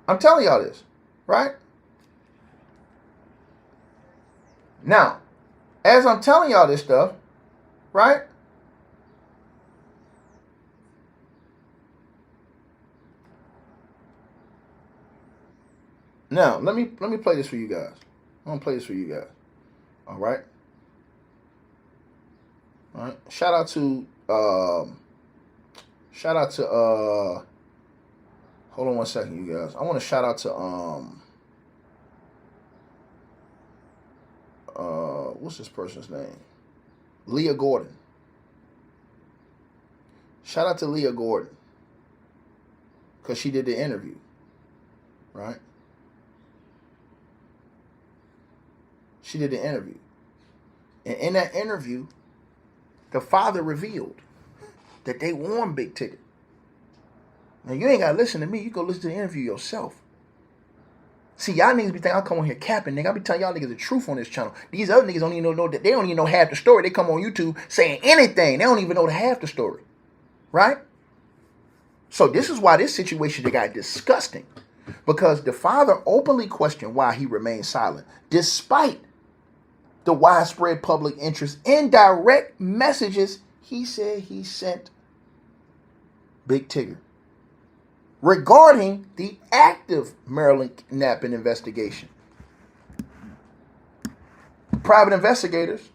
[SPEAKER 1] I'm telling y'all this, right? Now, as I'm telling y'all this stuff, right? Now, let me play this for you guys. I'm gonna play this for you guys. All right. All right. Shout out to hold on one second, you guys. I want to shout out to what's this person's name? Leah Gordon. Shout out to Leah Gordon. Because she did the interview. Right? She did the interview. And in that interview, the father revealed that they warned Big Tigger. Now, you ain't got to listen to me. You go listen to the interview yourself. See, y'all niggas be thinking I come on here capping, nigga. I be telling y'all niggas the truth on this channel. These other niggas don't even know that they don't even know half the story. They come on YouTube saying anything. They don't even know the half the story. Right? So this is why this situation got disgusting. Because the father openly questioned why he remained silent, despite the widespread public interest in direct messages he said he sent Big Tigger regarding the active Maryland kidnapping investigation. Private investigators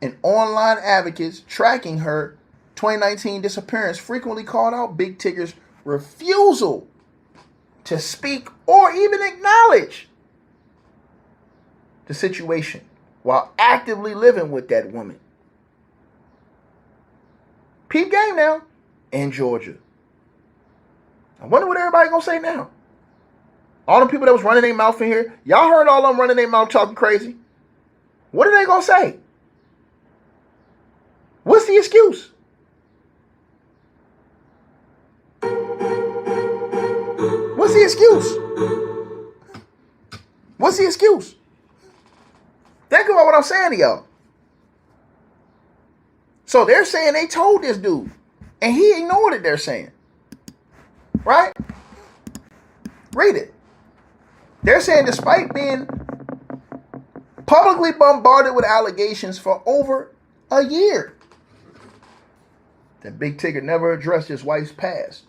[SPEAKER 1] and online advocates tracking her 2019 disappearance frequently called out Big Tigger's refusal to speak or even acknowledge the situation while actively living with that woman. Peep game now in Georgia. I wonder what everybody gonna say now. All the people that was running their mouth in here, y'all heard all of them running their mouth talking crazy. What are they gonna say? What's the excuse? What's the excuse? What's the excuse? Think about what I'm saying to y'all. So they're saying they told this dude, and he ignored it, they're saying. Right? Read it. They're saying despite being publicly bombarded with allegations for over a year, that Big Tigger never addressed his wife's past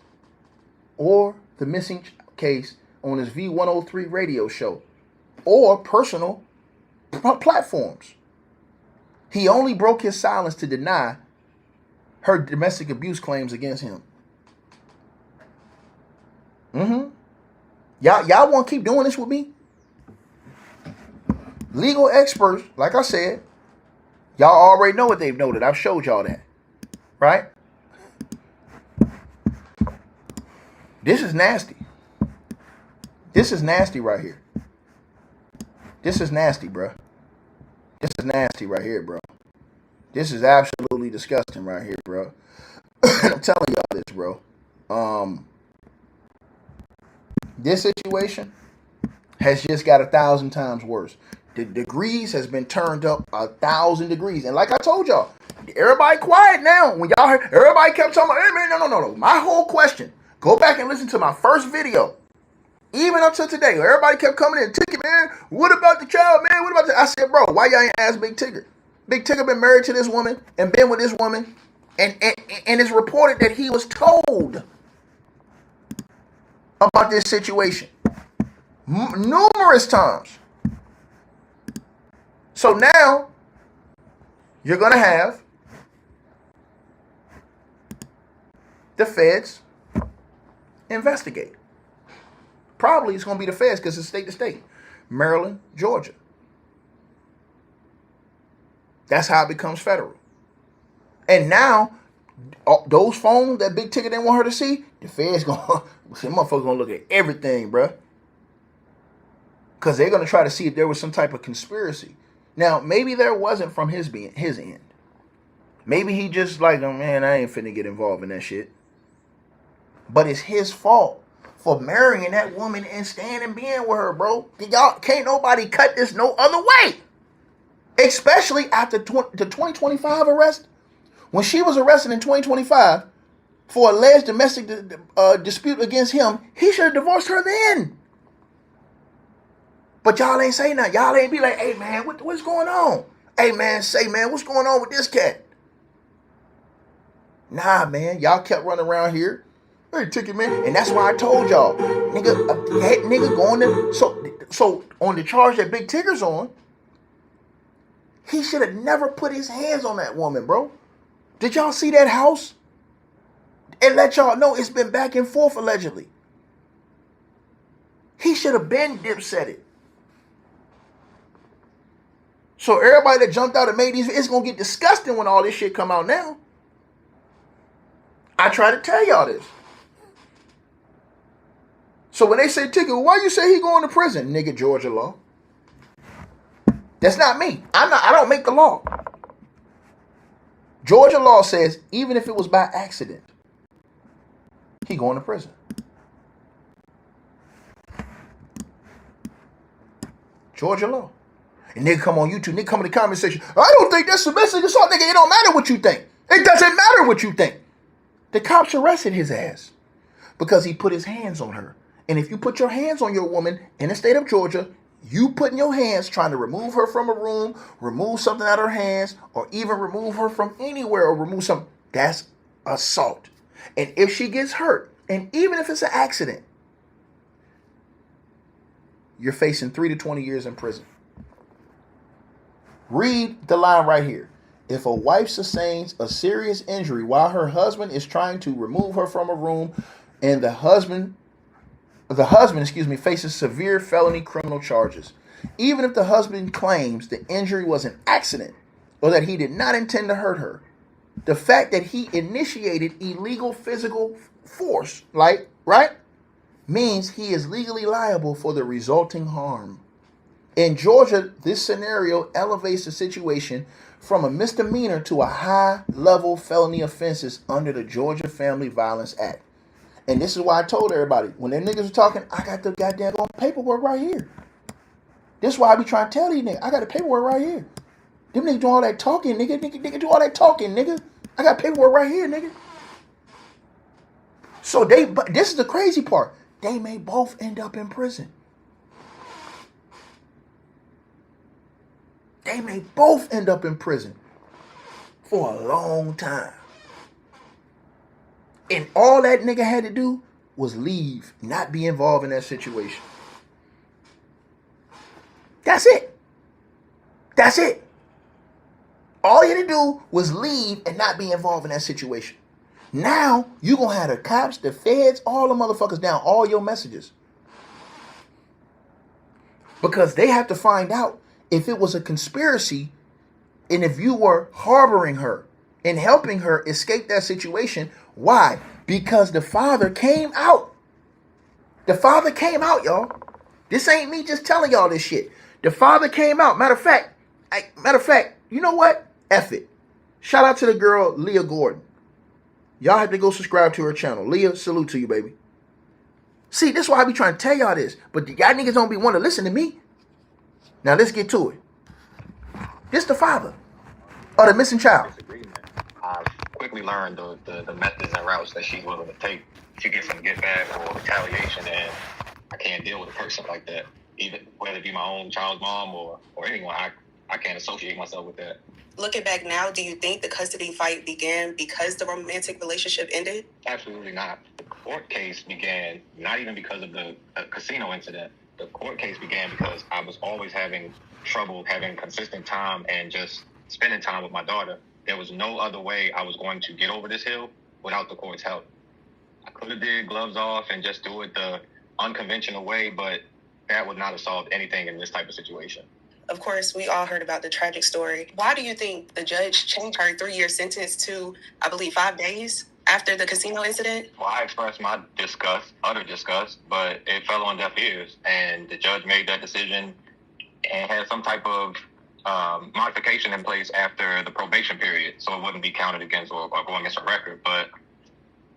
[SPEAKER 1] or the missing case on his V103 radio show or personal platforms. He only broke his silence to deny her domestic abuse claims against him. Y'all want to keep doing this with me? Legal experts, like I said, y'all already know what they've noted. I've showed y'all that. Right? This is nasty. This is nasty right here. This is nasty, bro. This is nasty right here, bro. This is absolutely disgusting right here, bro. I'm telling y'all this, bro. This situation has just got 1,000 times worse. The degrees has been turned up 1,000 degrees. And like I told y'all, everybody quiet now. When y'all heard, everybody kept talking about, hey man, no. My whole question, go back and listen to my first video. Even up to today, everybody kept coming in. Tigger, man, what about the child, man? What about the... I said, bro, why y'all ain't ask Big Tigger? Big Tigger been married to this woman and been with this woman. And it's reported that he was told about this situation numerous times. So now you're going to have the feds investigate. Probably it's going to be the feds because it's state to state. Maryland, Georgia. That's how it becomes federal. And now, those phones that Big Tigger didn't want her to see, the feds going to, motherfuckers going to look at everything, bruh. Because they're going to try to see if there was some type of conspiracy. Now, maybe there wasn't from his end. Maybe he just like, oh man, I ain't finna get involved in that shit. But it's his fault for marrying that woman and staying and being with her, bro. Y'all can't nobody cut this no other way. Especially after the 2025 arrest. When she was arrested in 2025 for alleged domestic dispute against him, he should have divorced her then. But y'all ain't say nothing. Y'all ain't be like, hey man, what's going on? Hey man, say man, what's going on with this cat? Nah, man, y'all kept running around here. Hey, Ticket man, and that's why I told y'all, nigga, that nigga going to so on the charge that Big Tigger's on, he should have never put his hands on that woman, bro. Did y'all see that house? And let y'all know it's been back and forth allegedly. He should have been dipsetted. So everybody that jumped out and made these, it's going to get disgusting when all this shit come out now. I try to tell y'all this. So when they say, Tigger, why you say he going to prison? Nigga, Georgia law. That's not me. I don't make the law. Georgia law says even if it was by accident, he going to prison. Georgia law. And nigga come on YouTube, nigga come in the comment section. I don't think that's domestic assault, nigga. It don't matter what you think. It doesn't matter what you think. The cops arrested his ass because he put his hands on her. And if you put your hands on your woman in the state of Georgia, you putting your hands trying to remove her from a room, remove something out of her hands, or even remove her from anywhere or remove something, that's assault. And if she gets hurt, and even if it's an accident, you're facing 3 to 20 years in prison. Read the line right here. If a wife sustains a serious injury while her husband is trying to remove her from a room and the husband faces severe felony criminal charges, even if the husband claims the injury was an accident or that he did not intend to hurt her, the fact that he initiated illegal physical force, right, means he is legally liable for the resulting harm. In Georgia, this scenario elevates the situation from a misdemeanor to a high-level felony offenses under the Georgia Family Violence Act. And this is why I told everybody, when them niggas were talking, I got the goddamn paperwork right here. This is why I be trying to tell these niggas, I got the paperwork right here. Them niggas do all that talking, nigga do all that talking, nigga. I got paperwork right here, nigga. So but this is the crazy part. They may both end up in prison. They may both end up in prison for a long time. And all that nigga had to do was leave, not be involved in that situation. That's it. That's it. All you had to do was leave and not be involved in that situation. Now, you going to have the cops, the feds, all the motherfuckers down, all your messages. Because they have to find out if it was a conspiracy and if you were harboring her and helping her escape that situation. Why? Because the father came out. The father came out, y'all. This ain't me just telling y'all this shit. The father came out. Matter of fact, you know what? F it. Shout out to the girl, Leah Gordon. Y'all have to go subscribe to her channel. Leah, salute to you, baby. See, this is why I be trying to tell y'all this. But y'all niggas don't be wanting to listen to me. Now, let's get to it. This the father of the missing child.
[SPEAKER 2] I've quickly learned the methods and routes that she's willing to take to get some get back or retaliation, and I can't deal with a person like that. Even whether it be my own child's mom or anyone, I can't associate myself with that.
[SPEAKER 3] Looking back now, do you think the custody fight began because the romantic relationship ended?
[SPEAKER 2] Absolutely not. The court case began not even because of the casino incident. The court case began because I was always having trouble having consistent time and just spending time with my daughter. There was no other way I was going to get over this hill without the court's help. I could have did gloves off and just do it the unconventional way, but that would not have solved anything in this type of situation.
[SPEAKER 3] Of course, we all heard about the tragic story. Why do you think the judge changed her 3-year sentence to, I believe, 5 days after the casino incident?
[SPEAKER 2] Well, I expressed my utter disgust, but it fell on deaf ears, and the judge made that decision and had some type of modification in place after the probation period, so it wouldn't be counted against or go against her record. But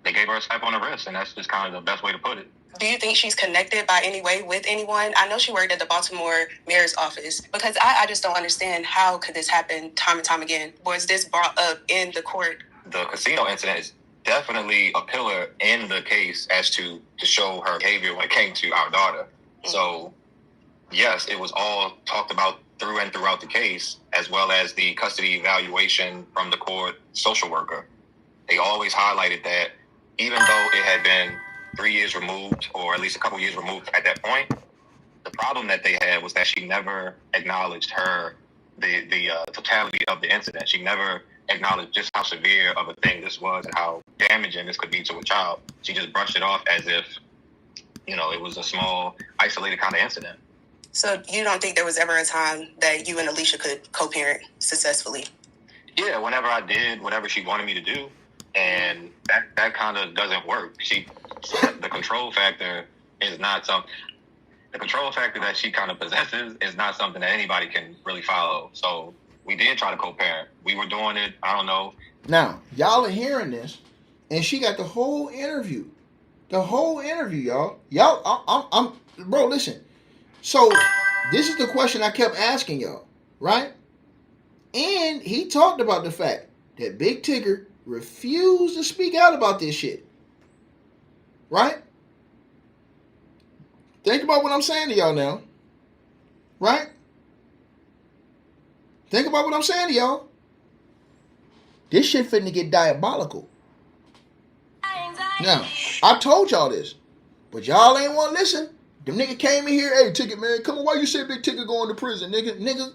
[SPEAKER 2] they gave her a slap on the wrist, and that's just kind of the best way to put it.
[SPEAKER 3] Do you think she's connected by any way with anyone? I know she worked at the Baltimore mayor's office, because I just don't understand how could this happen time and time again. Was this brought up in the court?
[SPEAKER 2] The casino incident is definitely a pillar in the case as to show her behavior when it came to our daughter. Mm-hmm. So, yes, it was all talked about through and throughout the case, as well as the custody evaluation from the court social worker. They always highlighted that even though it had been 3 years removed, or at least a couple years removed at that point, the problem that they had was that she never acknowledged the totality of the incident. She never acknowledged just how severe of a thing this was and how damaging this could be to a child. She just brushed it off as if, it was a small, isolated kind of incident.
[SPEAKER 3] So you don't think there was ever a time that you and Alicia could co-parent successfully?
[SPEAKER 2] Yeah, whenever I did whatever she wanted me to do, and that kind of doesn't work. The control factor is not something. The control factor that she kind of possesses is not something that anybody can really follow. So we did try to co-parent. We were doing it. I don't know.
[SPEAKER 1] Now, y'all are hearing this, and she got the whole interview. The whole interview, y'all. I'm bro, listen. So, this is the question I kept asking y'all, right? And he talked about the fact that Big Tigger refused to speak out about this shit. Right? Think about what I'm saying to y'all now. Right? Think about what I'm saying to y'all. This shit finna get diabolical. Now, I told y'all this, but y'all ain't want to listen. Them nigga came in here, hey, Ticket, man, come on, why you say Big Ticket going to prison, nigga?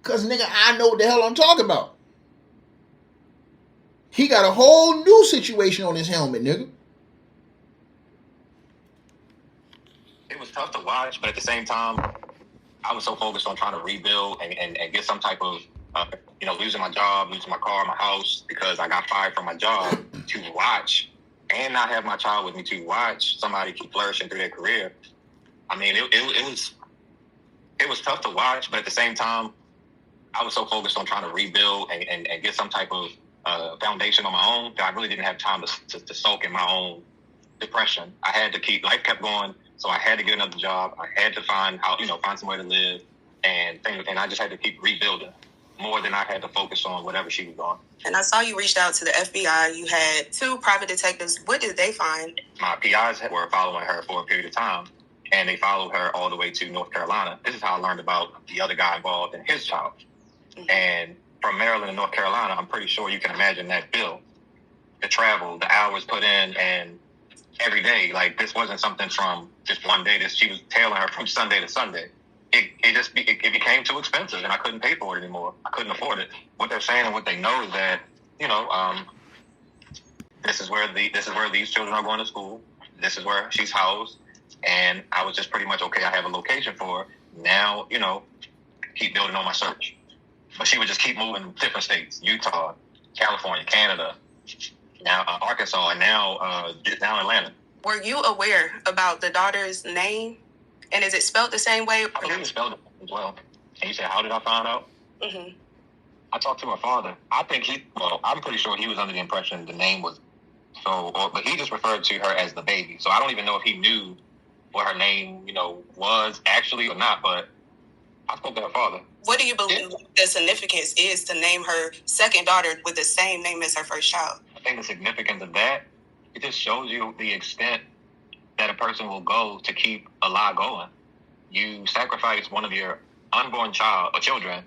[SPEAKER 1] Cause nigga, I know what the hell I'm talking about. He got a whole new situation on his helmet, nigga.
[SPEAKER 2] It was tough to watch, but at the same time, I was so focused on trying to rebuild and get some type of, losing my job, losing my car, my house, because I got fired from my job, to watch and not have my child with me, to watch somebody keep flourishing through their career. I mean, it was tough to watch, but at the same time, I was so focused on trying to rebuild and get some type of foundation on my own that I really didn't have time to soak in my own depression. I had to life kept going, so I had to get another job. I had to find somewhere to live, and I just had to keep rebuilding more than I had to focus on whatever she was on.
[SPEAKER 3] And I saw you reached out to the FBI. You had 2 private detectives. What did they find?
[SPEAKER 2] My PIs were following her for a period of time, and they followed her all the way to North Carolina. This is how I learned about the other guy involved in his child. Mm-hmm. And from Maryland to North Carolina, I'm pretty sure you can imagine that bill, the travel, the hours put in, and every day. Like, this wasn't something from just one day. She was tailing her from Sunday to Sunday. It became too expensive, and I couldn't pay for it anymore. I couldn't afford it. What they're saying and what they know is that, this is where these children are going to school. This is where she's housed. And I was just pretty much, okay, I have a location for her. Now, keep building on my search. But she would just keep moving to different states: Utah, California, Canada, now Arkansas, and now Atlanta.
[SPEAKER 3] Were you aware about the daughter's name? And is it spelled the same way?
[SPEAKER 2] I believe it's spelled as well. And you said, how did I find out?
[SPEAKER 3] Mm-hmm.
[SPEAKER 2] I talked to her father. I'm pretty sure he was under the impression the name was but he just referred to her as the baby. So I don't even know if he knew what her name, was actually or not, but I spoke to her father.
[SPEAKER 3] What do you believe the significance is to name her second daughter with the same name as her first child?
[SPEAKER 2] I think the significance of that, it just shows you the extent that a person will go to keep a lie going. You sacrifice one of your unborn children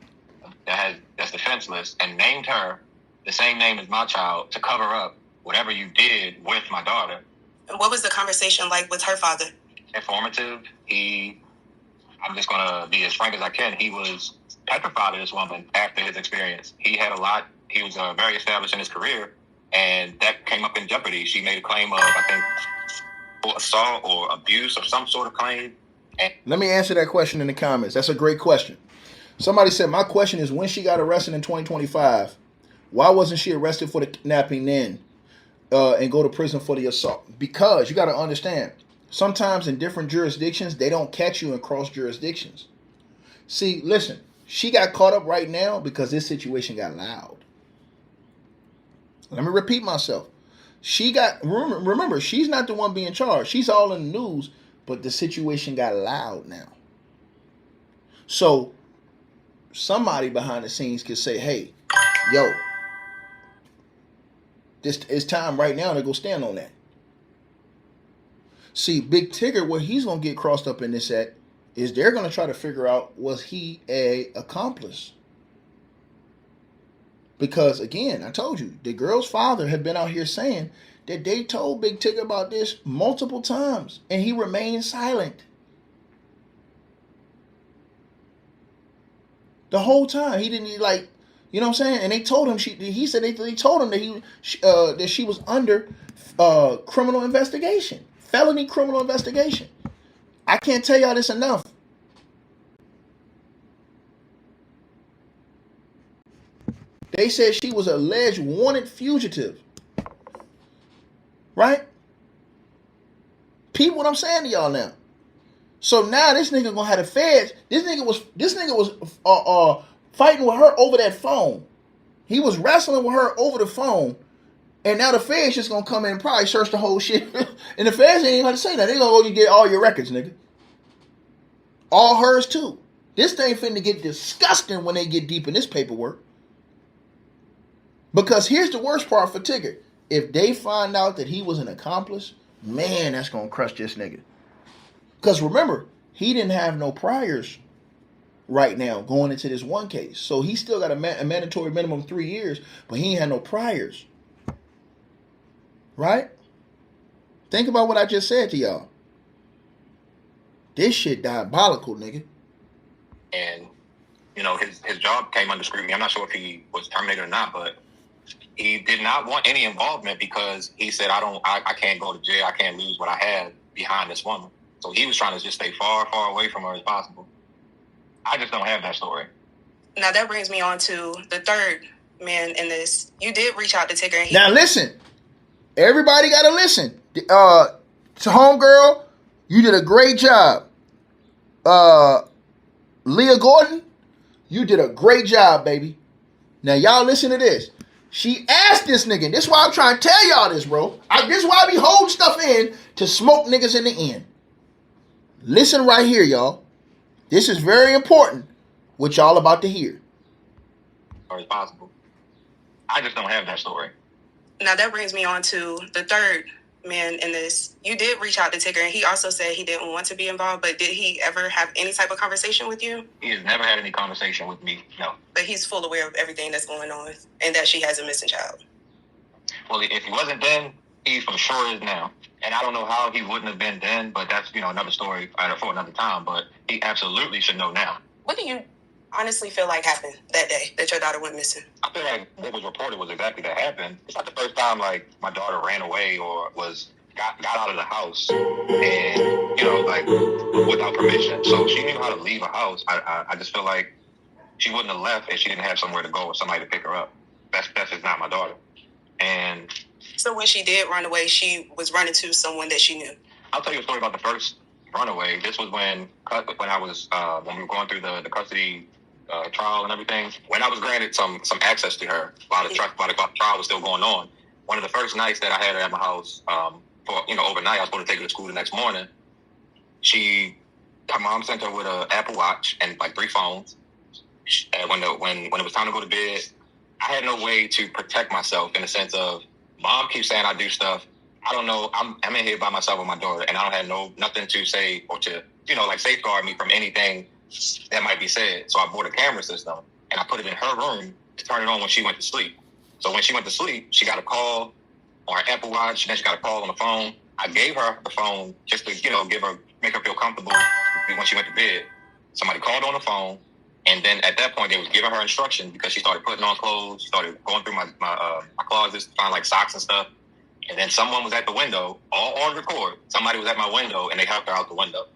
[SPEAKER 2] that's defenseless, and named her the same name as my child to cover up whatever you did with my daughter.
[SPEAKER 3] And what was the conversation like with her father?
[SPEAKER 2] Informative. I'm just going to be as frank as I can. He was petrified of this woman after his experience. He had a lot. He was very established in his career, and that came up in jeopardy. She made a claim of, I think, assault or abuse or some sort of claim.
[SPEAKER 1] Let me answer that question in the comments. That's a great question. Somebody said, my question is, when she got arrested in 2025, why wasn't she arrested for the kidnapping then and go to prison for the assault? Because you got to understand, sometimes in different jurisdictions, they don't catch you in cross jurisdictions. See, listen, she got caught up right now because this situation got loud. Let me repeat myself. Remember, she's not the one being charged. She's all in the news, but the situation got loud now. So somebody behind the scenes could say, hey, yo, this is time right now to go stand on that. See, Big Tigger, what he's going to get crossed up in this at is they're going to try to figure out, was he a accomplice? Because, again, I told you, the girl's father had been out here saying that they told Big Tigger about this multiple times, and he remained silent. The whole time. He didn't, like, you know what I'm saying? And they told him, he said they told him that she was under criminal investigation, felony criminal investigation. I can't tell y'all this enough. They said she was alleged wanted fugitive Right? Peep what I'm saying to y'all now. So now this nigga gonna have the feds. This nigga was fighting with her over that phone. He was wrestling with her over the phone. And now the feds just gonna come in and probably search the whole shit. And the feds ain't even gonna say that. They gonna go and get all your records, nigga. All hers too. This thing finna get disgusting when they get deep in this paperwork. Because here's the worst part for Tigger. If they find out that he was an accomplice, man, that's gonna crush this nigga. Because remember, he didn't have no priors right now going into this one case. So he still got a mandatory minimum of 3 years, but he ain't had no priors. Right? Think about what I just said to y'all. This shit diabolical, nigga.
[SPEAKER 2] And, you know, his job came under scrutiny. I'm not sure if he was terminated or not, but he did not want any involvement because he said, I can't go to jail. I can't lose what I have behind this woman. So he was trying to just stay far, far away from her as possible. I just don't have that story.
[SPEAKER 3] Now that brings me on to the third man in this. You did reach out to Tigger. And
[SPEAKER 1] now listen. Everybody got to listen. To homegirl, you did a great job. Leah Gordon, you did a great job, baby. Now y'all listen to this. She asked this nigga. This is why I'm trying to tell y'all this, bro. This is why I be holding stuff in to smoke niggas in the end. Listen right here, y'all. This is very important. What y'all about to hear.
[SPEAKER 2] As possible. I just don't have that story.
[SPEAKER 3] Now that brings me on to the third man in this. You did reach out to Tigger, and he also said he didn't want to be involved, but did he ever have any type of conversation with you?
[SPEAKER 2] He has never had any conversation with me, no.
[SPEAKER 3] But he's full aware of everything that's going on and that she has a missing child.
[SPEAKER 2] Well, if he wasn't then, he for sure is now. And I don't know how he wouldn't have been then, but that's, another story for another time. But he absolutely should know now.
[SPEAKER 3] What do you honestly feel like happened that day that your daughter went missing?
[SPEAKER 2] I feel like what was reported was exactly that happened. It's not the first time, my daughter ran away or got out of the house and, without permission. So she knew how to leave a house. I just feel like she wouldn't have left if she didn't have somewhere to go or somebody to pick her up. That's just not my daughter. And
[SPEAKER 3] so when she did run away, she was running to someone that she knew.
[SPEAKER 2] I'll tell you a story about the first runaway. This was when we were going through the custody trial and everything. When I was granted some access to her while the trial was still going on. One of the first nights that I had her at my house for overnight, I was going to take her to school the next morning. Her mom sent her with an Apple Watch and 3 phones. And when it was time to go to bed, I had no way to protect myself in the sense of mom keeps saying I do stuff. I don't know. I'm in here by myself with my daughter, and I don't have nothing to say or to safeguard me from anything that might be said. So I bought a camera system and I put it in her room to turn it on when she went to sleep. So when she went to sleep, she got a call on her Apple Watch, and then she got a call on the phone. I gave her the phone just to make her feel comfortable when she went to bed. Somebody called on the phone. And then at that point, they was giving her instructions because she started putting on clothes. She started going through my closets to find socks and stuff. And then someone was at the window, all on record. Somebody was at my window and they helped her out the window.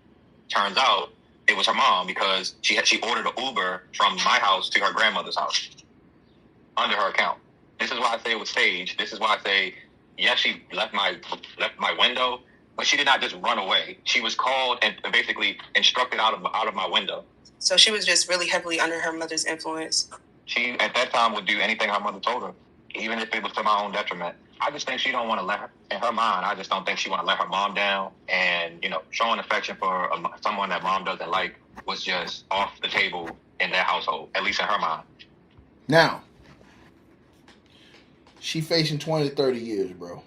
[SPEAKER 2] Turns out it was her mom because she ordered an Uber from my house to her grandmother's house under her account. This is why I say it was staged. This is why I say, yes, she left my window, but she did not just run away. She was called and basically instructed out of my window. So
[SPEAKER 3] she was just really heavily under her mother's influence.
[SPEAKER 2] She, at that time, would do anything her mother told her, even if it was to my own detriment. I just think she don't want to let her, in her mind, I just don't think she want to let her mom down. And, showing affection for someone that mom doesn't like was just off the table in that household, at least in her mind.
[SPEAKER 1] Now, she facing 20 to 30 years, bro.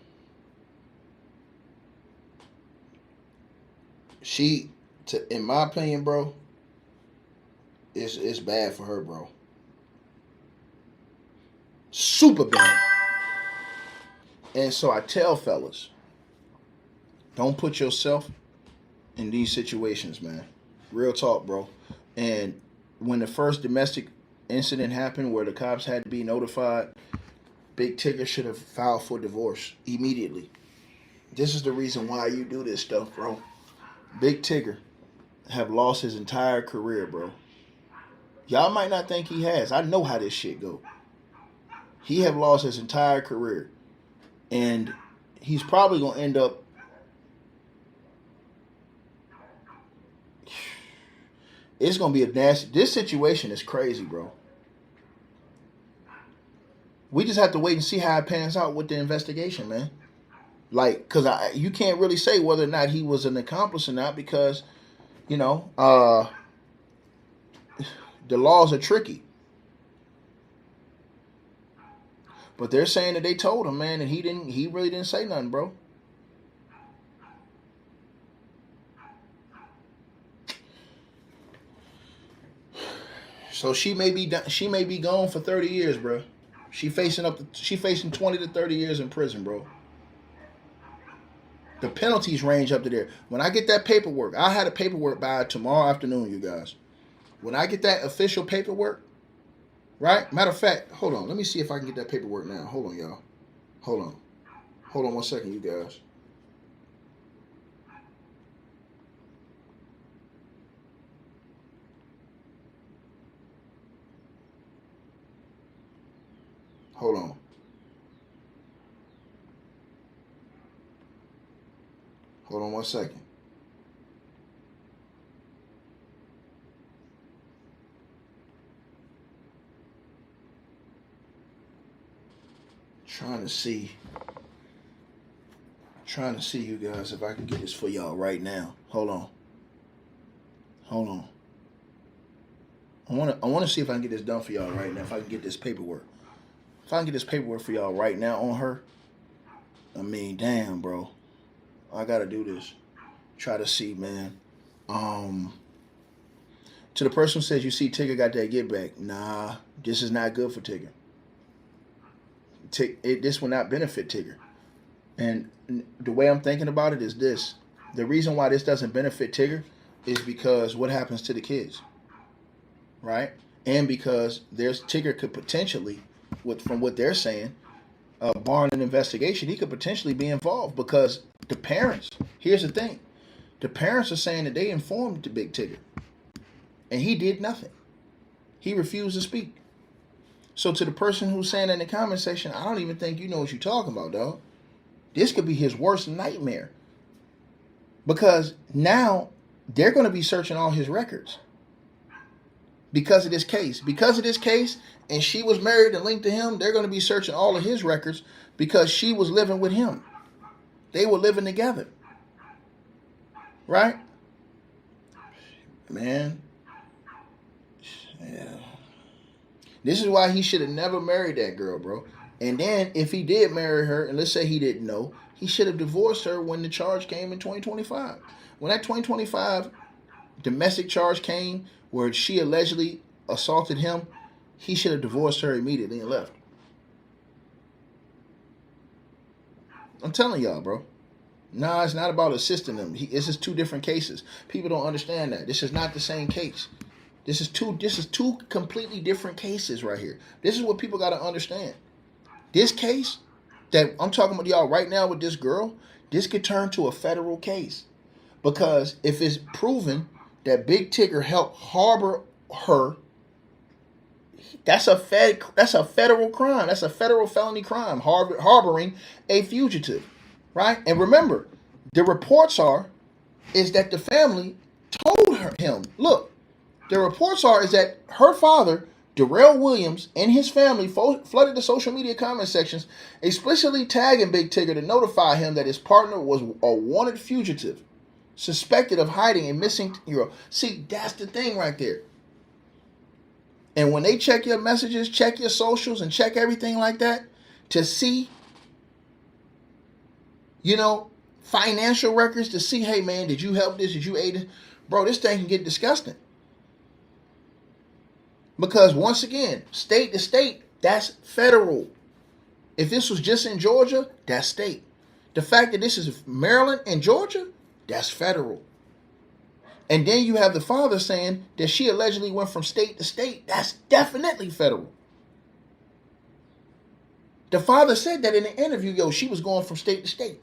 [SPEAKER 1] In my opinion, bro, it's bad for her, bro. Super bad. And so I tell fellas, don't put yourself in these situations, man. Real talk, bro. And when the first domestic incident happened where the cops had to be notified, Big Tigger should have filed for divorce immediately. This is the reason why you do this stuff, bro. Big Tigger have lost his entire career, bro. Y'all might not think he has. I know how this shit go. He have lost his entire career. And he's probably gonna end up. It's gonna be a nasty. This situation is crazy, bro. We just have to wait and see how it pans out with the investigation, man. Like, cause you can't really say whether or not he was an accomplice or not because, you know, the laws are tricky. But they're saying that they told him, man, and he really didn't say nothing, bro. So she may be gone for 30 years, bro. She facing 20 to 30 years in prison, bro. The penalties range up to there. When I get that paperwork, I had a paperwork by tomorrow afternoon, you guys. When I get that official paperwork, right? Matter of fact, hold on. Let me see if I can get that paperwork now. Hold on, y'all. Hold on. Hold on 1 second, you guys. Hold on. Hold on 1 second. Trying to see you guys if I can get this for y'all right now. Hold on. I want to see if I can get this done for y'all right now. If I can get this paperwork. If I can get this paperwork for y'all right now on her. I mean, damn, bro. I gotta do this. Try to see, man. To the person who says you see Tigger got that get back. Nah, this is not good for Tigger. This will not benefit Tigger. And the way I'm thinking about it is this. The reason why this doesn't benefit Tigger is because what happens to the kids. Right? And because Tigger could potentially, from what they're saying, barring an investigation, he could potentially be involved because the parents, here's the thing, the parents are saying that they informed the big Tigger and he did nothing. He refused to speak. So to the person who's saying in the comment section, I don't even think you know what you're talking about, dog. This could be his worst nightmare because now they're going to be searching all his records because of this case. Because of this case, and she was married and linked to him, they're going to be searching all of his records because she was living with him. They were living together. Right? Man. Yeah. This is why he should have never married that girl, bro. And then if he did marry her, and let's say he didn't know, he should have divorced her when the charge came in 2025. When that 2025 domestic charge came where she allegedly assaulted him, he should have divorced her immediately and left. I'm telling y'all, bro. Nah, it's not about assisting them. This is two different cases. People don't understand that. This is not the same case. This is two completely different cases right here. This is what people got to understand. This case that I'm talking about y'all right now with this girl, this could turn to a federal case. Because if it's proven that Big Tigger helped harbor her, that's a federal crime. That's a federal felony crime, harboring a fugitive. Right? And remember, the reports is that the family told him, look, the reports is that her father, Darrell Williams, and his family flooded the social media comment sections, explicitly tagging Big Tigger to notify him that his partner was a wanted fugitive, suspected of hiding a missing hero. See, that's the thing right there. And when they check your messages, check your socials, and check everything like that, to see, financial records, to see, hey, man, did you help this? Did you aid this? Bro, this thing can get disgusting. Because once again, state to state, that's federal. If this was just in Georgia, that's state. The fact that this is Maryland and Georgia, that's federal. And then you have the father saying that she allegedly went from state to state. That's definitely federal. The father said that in the interview, she was going from state to state.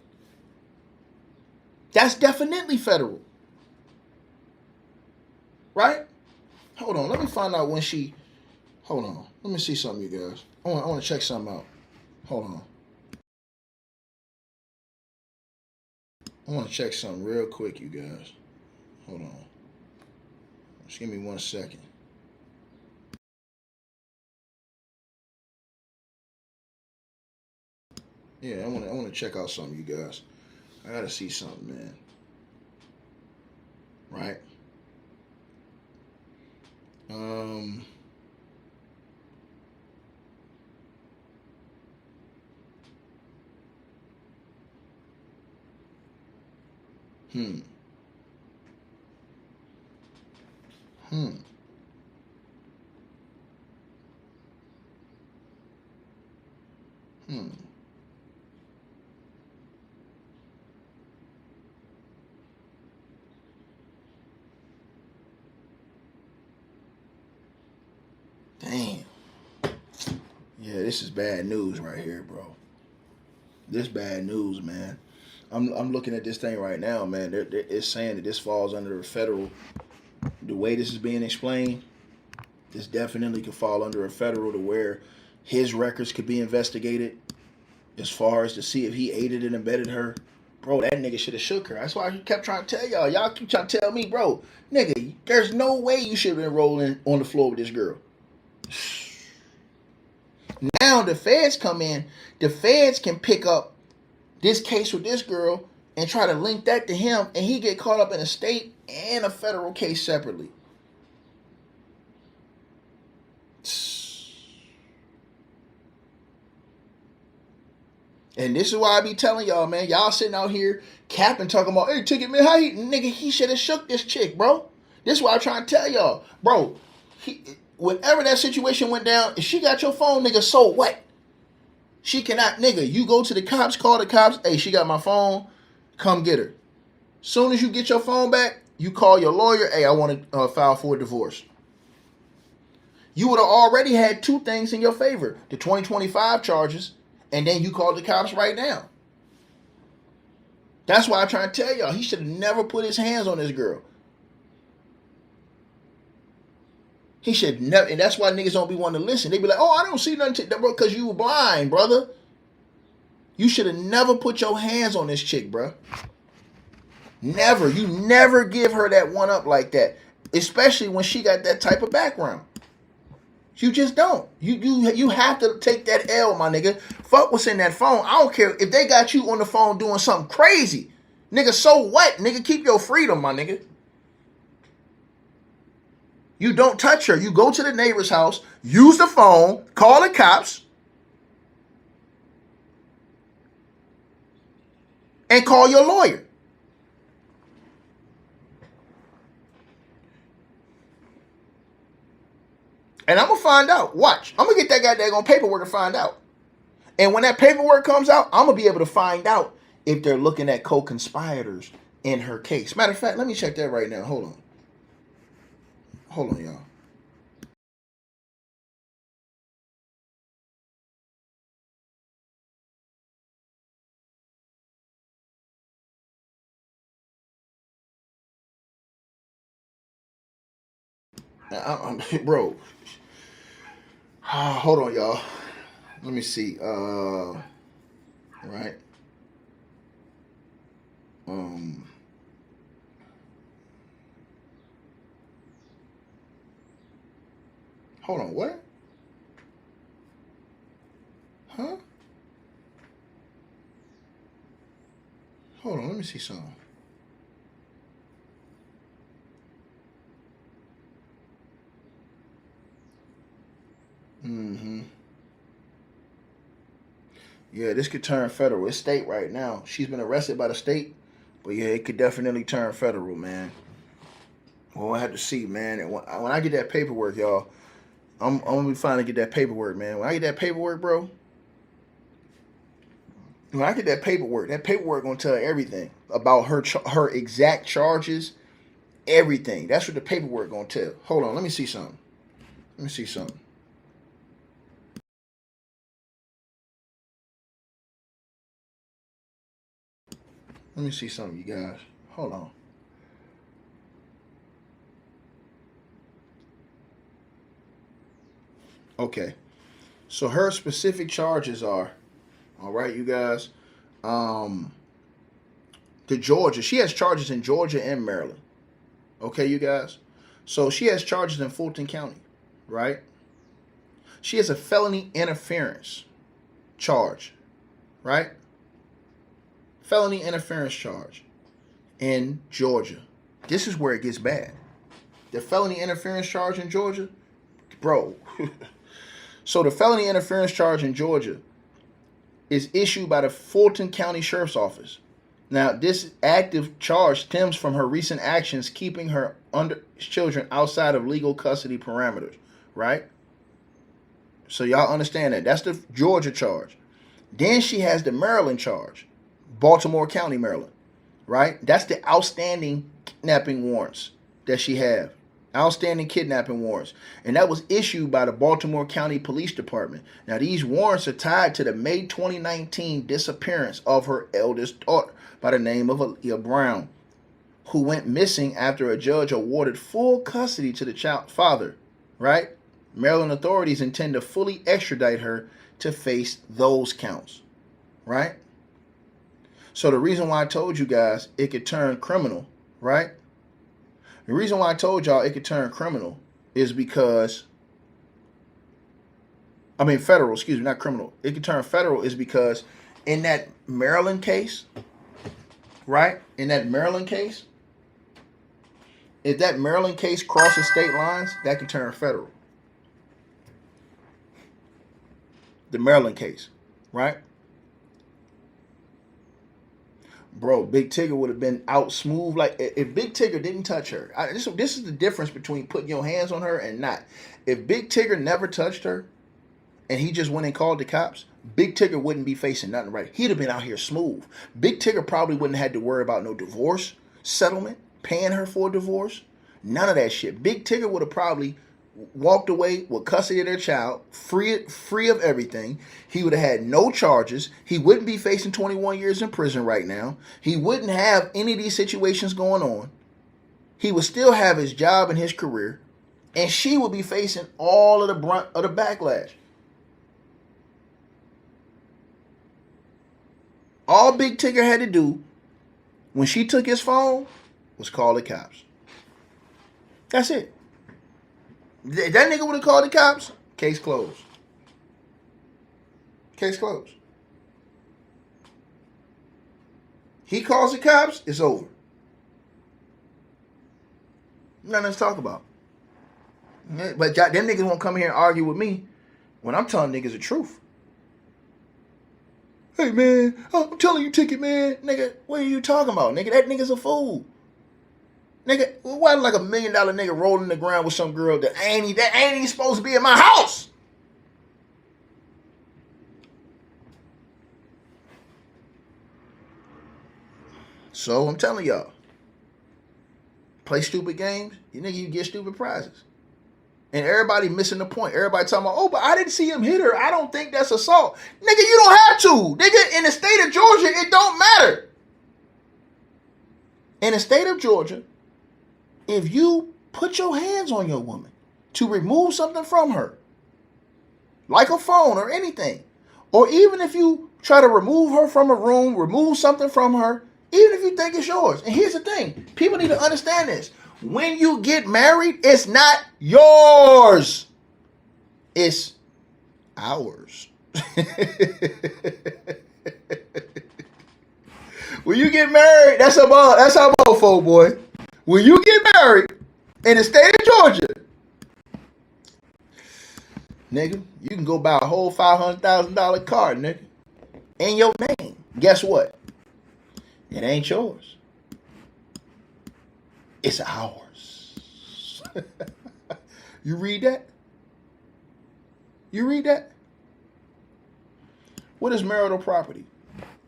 [SPEAKER 1] That's definitely federal. Right? Hold on. Let me find out when she... Hold on. Let me see something, you guys. I want to check something out. Hold on. I want to check something real quick, you guys. Hold on. Just give me 1 second. Yeah, I want to check out something, you guys. I gotta see something, man. Right? Um. Hmm. Hmm. Hmm. Damn. Yeah, this is bad news right here, bro. This bad news, man. I'm looking at this thing right now, man. It's saying that this falls under a federal. The way this is being explained, this definitely could fall under a federal to where his records could be investigated as far as to see if he aided and abetted her. Bro, that nigga should have shook her. That's why I kept trying to tell y'all. Y'all keep trying to tell me, bro, nigga, there's no way you should have been rolling on the floor with this girl. Now the feds come in. The feds can pick up this case with this girl and try to link that to him, and he get caught up in a state and a federal case separately. And this is why I be telling y'all, man. Y'all sitting out here capping, talking about, hey, Ticket, man, how he, nigga, he should have shook this chick, bro. This is why I'm trying to tell y'all, bro. Whenever that situation went down, if she got your phone, nigga, so what? She cannot, nigga, you go to the cops, call the cops, hey, she got my phone, come get her. Soon as you get your phone back, you call your lawyer, hey, I want to file for a divorce. You would have already had two things in your favor, the 2025 charges, and then you call the cops right now. That's why I'm trying to tell y'all, he should have never put his hands on this girl. He should never, and that's why niggas don't be wanting to listen. They be like, oh, I don't see nothing, bro, because you were blind, brother. You should have never put your hands on this chick, bro. Never. You never give her that one up like that, especially when she got that type of background. You just don't. You have to take that L, my nigga. Fuck what's in that phone. I don't care if they got you on the phone doing something crazy. Nigga, so what? Nigga, keep your freedom, my nigga. You don't touch her. You go to the neighbor's house, use the phone, call the cops, and call your lawyer. And I'm going to find out. Watch. I'm going to get that goddamn paperwork to find out. And when that paperwork comes out, I'm going to be able to find out if they're looking at co-conspirators in her case. Matter of fact, let me check that right now. Hold on. Hold on, y'all. Bro. Hold on, y'all. Let me see. Right. Hold on, what? Huh? Hold on, let me see something. Yeah, this could turn federal. It's state right now. She's been arrested by the state, but yeah, it could definitely turn federal, man. Well, I have to see, man. And when I get that paperwork, y'all, I'm gonna be fine to get that paperwork, man. When I get that paperwork, bro, when I get that paperwork gonna tell everything about her exact charges, everything. That's what the paperwork gonna tell. Hold on, let me see something. Let me see something. Let me see something, you guys. Hold on. Okay. So her specific charges are, all right, you guys. to Georgia. She has charges in Georgia and Maryland. Okay, you guys? So she has charges in Fulton County, right? She has a felony interference charge, right? Felony interference charge in Georgia. This is where it gets bad. The felony interference charge in Georgia, bro. So the felony interference charge in Georgia is issued by the Fulton County Sheriff's Office. Now, this active charge stems from her recent actions keeping her children outside of legal custody parameters, right? So y'all understand that. That's the Georgia charge. Then she has the Maryland charge, Baltimore County, Maryland, right? That's the outstanding kidnapping warrants that she have. Outstanding kidnapping warrants. And that was issued by the Baltimore County Police Department. Now, these warrants are tied to the May 2019 disappearance of her eldest daughter by the name of Aaliyah Brown, who went missing after a judge awarded full custody to the child's father, right? Maryland authorities intend to fully extradite her to face those counts, right? So the reason why I told you guys it could turn criminal, right? The reason why I told y'all it could turn criminal is because, federal, excuse me, not criminal. It could turn federal is because in that Maryland case, right? In that Maryland case, if that Maryland case crosses state lines, that could turn federal. The Maryland case, right? Bro, Big Tigger would have been out smooth. Like, if Big Tigger didn't touch her. This is the difference between putting your hands on her and not. If Big Tigger never touched her and he just went and called the cops, Big Tigger wouldn't be facing nothing, right? He'd have been out here smooth. Big Tigger probably wouldn't have had to worry about no divorce settlement, paying her for a divorce. None of that shit. Big Tigger would have probably walked away with custody of their child, free of everything. He would have had no charges. He wouldn't be facing 21 years in prison right now. He wouldn't have any of these situations going on. He would still have his job and his career. And she would be facing all of the brunt of the backlash. All Big Tigger had to do when she took his phone was call the cops. That's it. If that nigga would have called the cops, case closed. Case closed. He calls the cops, it's over. Nothing to talk about. But them niggas won't come here and argue with me when I'm telling niggas the truth. Hey, man, I'm telling you, Ticket, man. Nigga, what are you talking about, nigga? That nigga's a fool. Nigga, why like $1 million nigga rolling the ground with some girl that ain't even supposed to be in my house? So I'm telling y'all, play stupid games, you get stupid prizes. And everybody missing the point. Everybody talking about, oh, but I didn't see him hit her. I don't think that's assault. Nigga, you don't have to. Nigga, in the state of Georgia, it don't matter. In the state of Georgia, if you put your hands on your woman to remove something from her, like a phone or anything, or even if you try to remove her from a room, remove something from her, even if you think it's yours. And here's the thing. People need to understand this. When you get married, it's not yours. It's ours. When you get married, that's how mofo, boy. When you get married in the state of Georgia, nigga, you can go buy a whole $500,000 car, nigga, in your name. Guess what? It ain't yours. It's ours. You read that? You read that? What is marital property?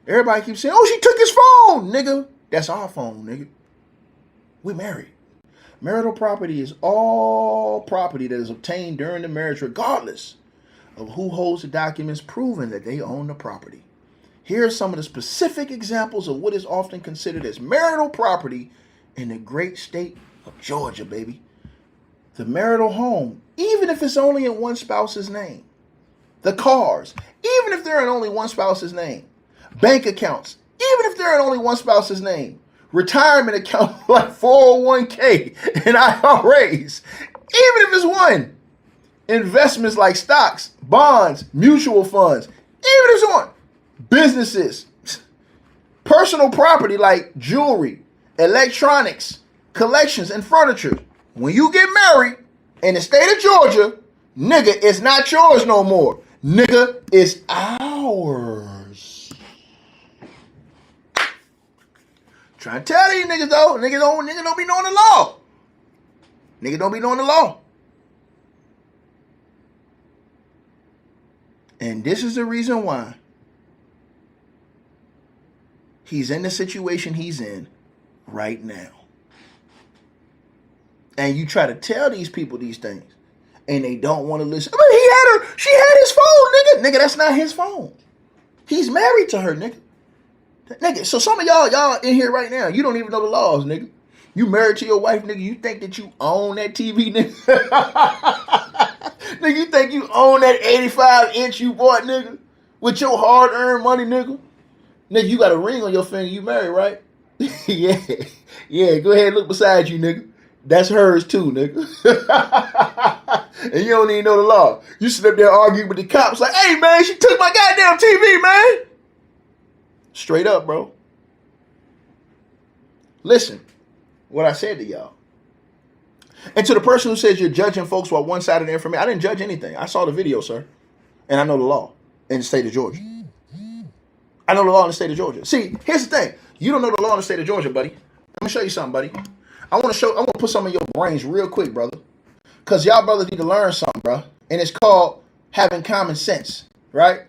[SPEAKER 1] Everybody keeps saying, oh, she took his phone, nigga. That's our phone, nigga. We married. Marital property is all property that is obtained during the marriage, regardless of who holds the documents proving that they own the property. Here are some of the specific examples of what is often considered as marital property in the great state of Georgia, baby. The marital home, even if it's only in one spouse's name. The cars, even if they're in only one spouse's name. Bank accounts, Even if they're in only one spouse's name, retirement account like 401k and IRAs, even if it's one, investments like stocks, bonds, mutual funds, even if it's one, businesses, personal property like jewelry, electronics, collections, and furniture. When you get married in the state of Georgia, nigga, it's not yours no more. Nigga, it's ours. Trying to tell these niggas though, niggas don't be knowing the law. Niggas don't be knowing the law. And this is the reason why he's in the situation he's in right now. And you try to tell these people these things, and they don't want to listen. I mean, she had his phone, nigga. Nigga, that's not his phone. He's married to her, nigga. Nigga, so some of y'all in here right now, you don't even know the laws, nigga. You married to your wife, nigga. You think that you own that TV, nigga? Nigga, you think you own that 85-inch you bought, nigga? With your hard-earned money, nigga? Nigga, you got a ring on your finger. You married, right? Yeah. Yeah, go ahead and look beside you, nigga. That's hers too, nigga. And you don't even know the law. You sit up there arguing with the cops like, hey, man, she took my goddamn TV, man. Straight up, bro. Listen, what I said to y'all. And to the person who says you're judging folks by one side of the information, I didn't judge anything. I saw the video, sir. And I know the law in the state of Georgia. I know the law in the state of Georgia. See, here's the thing. You don't know the law in the state of Georgia, buddy. Let me show you something, buddy. I want to put some of your brains real quick, brother. Because y'all brothers need to learn something, bro. And it's called having common sense, right?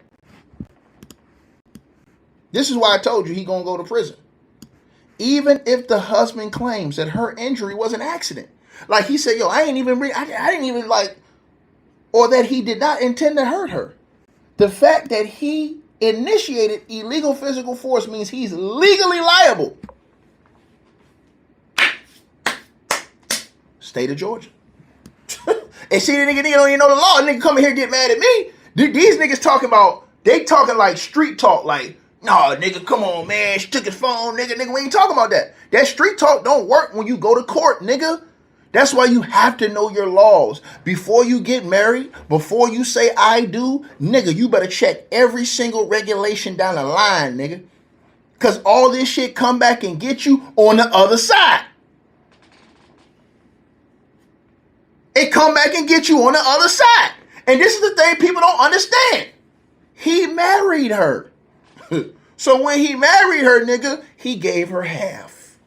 [SPEAKER 1] This is why I told you he gonna go to prison. Even if the husband claims that her injury was an accident. Like he said, yo, I didn't even like, or that he did not intend to hurt her. The fact that he initiated illegal physical force means he's legally liable. State of Georgia. And see, the nigga don't even know the law. The nigga come in here get mad at me. These niggas talking like street talk, like, nah, nigga, come on, man. She took his phone, nigga, we ain't talking about that. That street talk don't work when you go to court, nigga. That's why you have to know your laws. Before you get married, before you say I do, nigga, you better check every single regulation down the line, nigga. Because all this shit come back and get you on the other side. It come back and get you on the other side. And this is the thing people don't understand. He married her. So when he married her, nigga, he gave her half.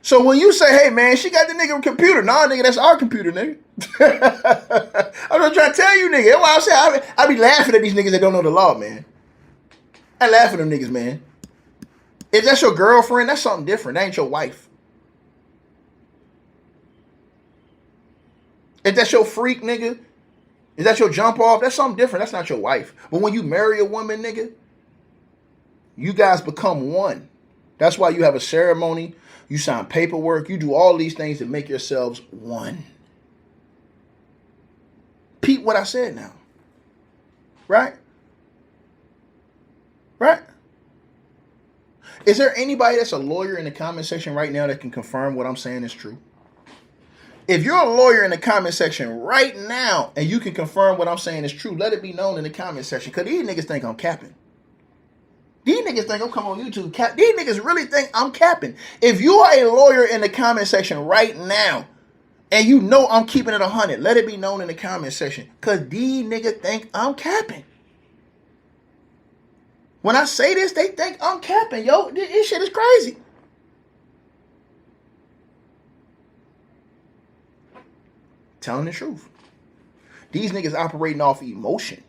[SPEAKER 1] So when you say, hey, man, she got the nigga computer. Nah, nigga, that's our computer, nigga. I'm just trying to tell you, nigga. That's why I say I be laughing at these niggas that don't know the law, man. I laugh at them niggas, man. If that's your girlfriend, that's something different. That ain't your wife. If that's your freak, nigga, is that your jump off? That's something different. That's not your wife. But when you marry a woman, nigga, you guys become one. That's why you have a ceremony. You sign paperwork. You do all these things to make yourselves one. Peep what I said now. Right? Right? Is there anybody that's a lawyer in the comment section right now that can confirm what I'm saying is true? If you're a lawyer in the comment section right now and you can confirm what I'm saying is true, let it be known in the comment section. Because these niggas think I'm capping. These niggas think I'm coming on YouTube. These niggas really think I'm capping. If you are a lawyer in the comment section right now and you know I'm keeping it 100, let it be known in the comment section. Because these niggas think I'm capping. When I say this, they think I'm capping. Yo, this shit is crazy. Telling the truth. These niggas operating off emotion.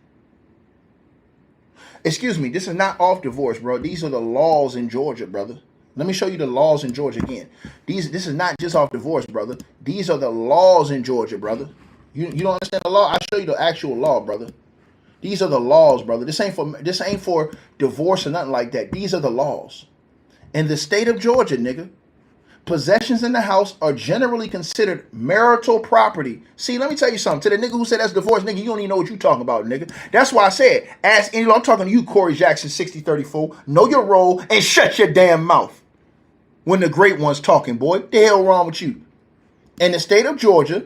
[SPEAKER 1] Excuse me, this is not off divorce, bro. These are the laws in Georgia, brother. Let me show you the laws in Georgia again. This is not just off divorce, brother. These are the laws in Georgia, brother. You don't understand the law? I'll show you the actual law, brother. These are the laws, brother. This ain't for divorce or nothing like that. These are the laws. In the state of Georgia, nigga, possessions in the house are generally considered marital property. See, let me tell you something. To the nigga who said that's divorce, nigga, you don't even know what you talking about, nigga. That's why I said, ask any, I'm talking to you, Corey Jackson, 6034. Know your role and shut your damn mouth when the great one's talking, boy. What the hell wrong with you? In the state of Georgia,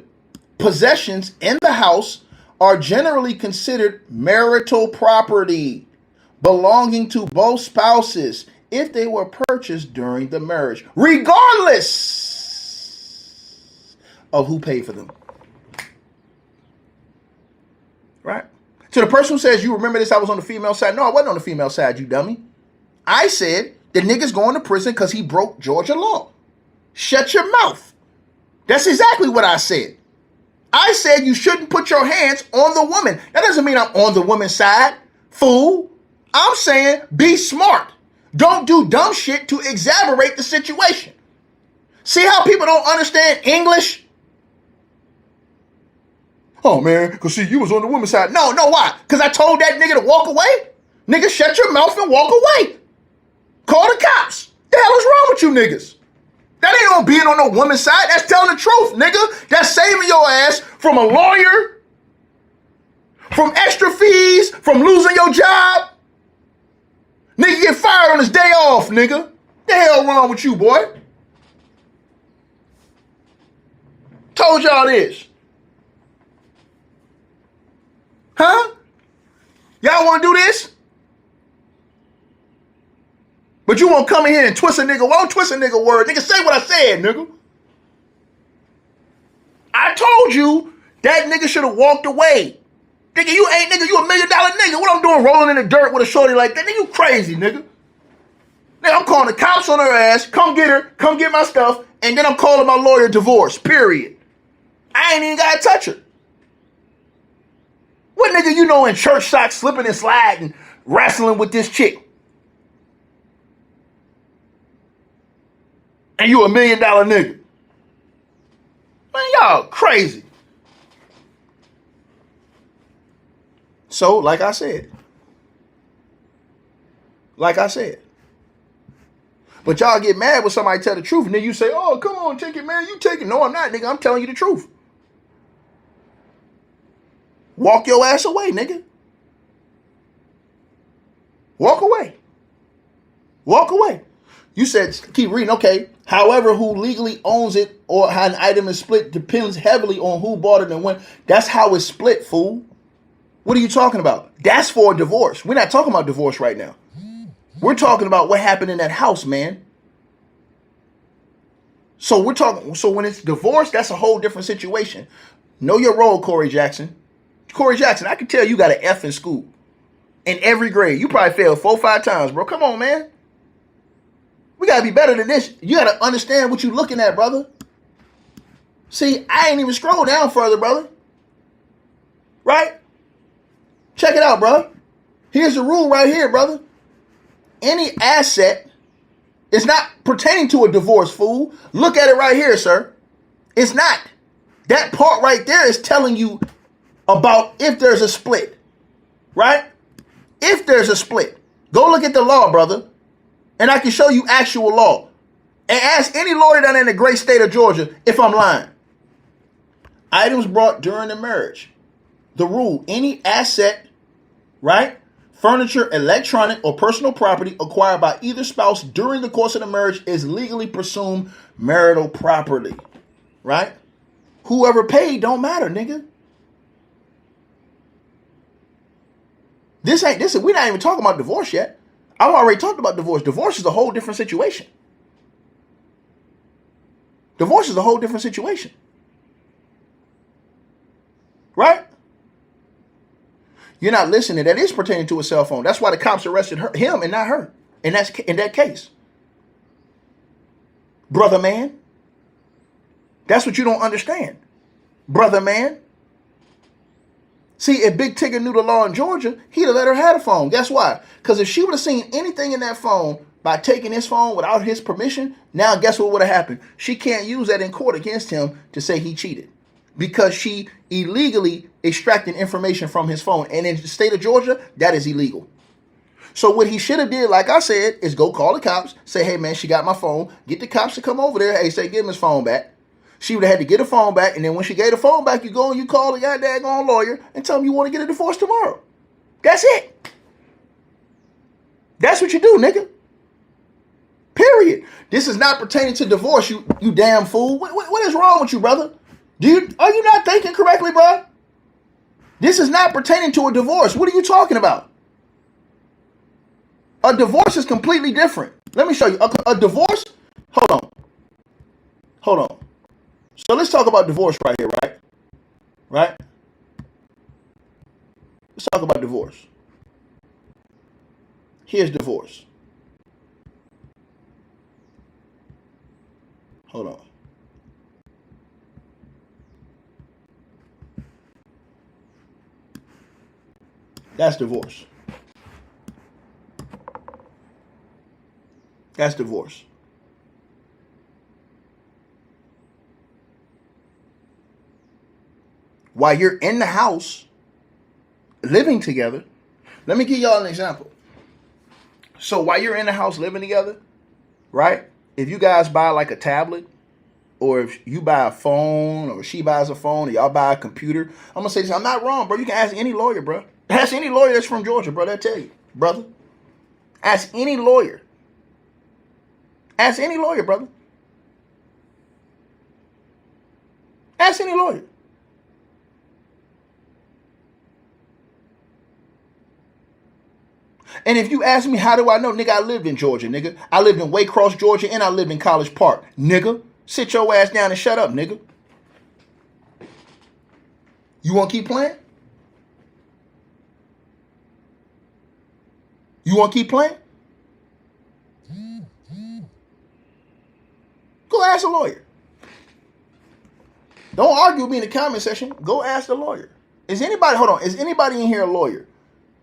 [SPEAKER 1] possessions in the house are generally considered marital property belonging to both spouses if they were purchased during the marriage, regardless of who paid for them. Right? So the person who says, you remember this, I was on the female side. No, I wasn't on the female side, you dummy. I said the nigga's going to prison because he broke Georgia law. Shut your mouth. That's exactly what I said. I said you shouldn't put your hands on the woman. That doesn't mean I'm on the woman's side, fool. I'm saying be smart. Don't do dumb shit to exaggerate the situation. See how people don't understand English? Oh, man, because see, you was on the woman's side. No, why? Because I told that nigga to walk away? Nigga, shut your mouth and walk away. Call the cops. The hell is wrong with you niggas? That ain't on being on no woman's side. That's telling the truth, nigga. That's saving your ass from a lawyer, from extra fees, from losing your job. Nigga get fired on his day off, nigga. The hell wrong with you, boy? Told y'all this. Huh? Y'all want to do this? But you won't come in here and twist a nigga. Won't twist a nigga word. Nigga, say what I said, nigga. I told you that nigga should have walked away. Nigga, you ain't nigga. You $1 million nigga. What I'm doing rolling in the dirt with a shorty like that? Nigga, you crazy, nigga. Nigga, I'm calling the cops on her ass. Come get her. Come get my stuff. And then I'm calling my lawyer divorce. Period. I ain't even got to touch her. What nigga you know in church socks slipping and sliding, wrestling with this chick? And you $1 million nigga. Man, y'all crazy. So, like I said. But y'all get mad when somebody tell the truth, and then you say, oh, come on, take it, man. You take it. No, I'm not, nigga. I'm telling you the truth. Walk your ass away, nigga. Walk away. Walk away. You said, keep reading, okay. However, who legally owns it or how an item is split depends heavily on who bought it and when. That's how it's split, fool. What are you talking about? That's for a divorce. We're not talking about divorce right now. We're talking about what happened in that house, man. So when it's divorce, that's a whole different situation. Know your role, Corey Jackson. Corey Jackson, I can tell you got an F in school. In every grade. You probably failed 4 or 5 times, bro. Come on, man. We got to be better than this. You got to understand what you're looking at, brother. See, I ain't even scroll down further, brother. Right? Check it out, bro. Here's the rule right here, brother. Any asset is not pertaining to a divorce, fool. Look at it right here, sir. It's not. That part right there is telling you about if there's a split. Right? If there's a split. Go look at the law, brother. And I can show you actual law. And ask any lawyer down in the great state of Georgia if I'm lying. Items brought during the marriage. The rule, any asset, right? Furniture, electronic, or personal property acquired by either spouse during the course of the marriage is legally presumed marital property. Right? Whoever paid don't matter, nigga. We're not even talking about divorce yet. I've already talked about divorce. Divorce is a whole different situation. Divorce is a whole different situation. Right? You're not listening. That is pertaining to a cell phone. That's why the cops arrested him and not her. And that's in that case. Brother man. That's what you don't understand. Brother man. See, if Big Tigger knew the law in Georgia, he'd have let her have a phone. Guess why? Because if she would have seen anything in that phone by taking his phone without his permission, now guess what would have happened? She can't use that in court against him to say he cheated. Because she illegally extracted information from his phone. And in the state of Georgia, that is illegal. So what he should have did, like I said, is go call the cops. Say, hey, man, she got my phone. Get the cops to come over there. Hey, say, give him his phone back. She would have had to get the phone back. And then when she gave the phone back, you go and you call the goddamn lawyer and tell him you want to get a divorce tomorrow. That's it. That's what you do, nigga. Period. This is not pertaining to divorce, you damn fool. What is wrong with you, brother? Are you not thinking correctly, bro? This is not pertaining to a divorce. What are you talking about? A divorce is completely different. Let me show you. A divorce, hold on. So let's talk about divorce right here, right? Right? Let's talk about divorce. Here's divorce. Hold on. That's divorce. That's divorce. While you're in the house, living together, let me give y'all an example. So while you're in the house living together, right? If you guys buy like a tablet, or if you buy a phone, or she buys a phone, or y'all buy a computer, I'm going to say this. I'm not wrong, bro. You can ask any lawyer, bro. Ask any lawyer that's from Georgia, bro. They'll tell you, brother. Ask any lawyer. Ask any lawyer, brother. Ask any lawyer. And if you ask me, how do I know? Nigga, I lived in Georgia, nigga. I lived in Waycross, Georgia, and I lived in College Park. Nigga, sit your ass down and shut up, nigga. You want to keep playing? You want to keep playing? Go ask a lawyer. Don't argue with me in the comment section. Go ask the lawyer. Is anybody in here a lawyer?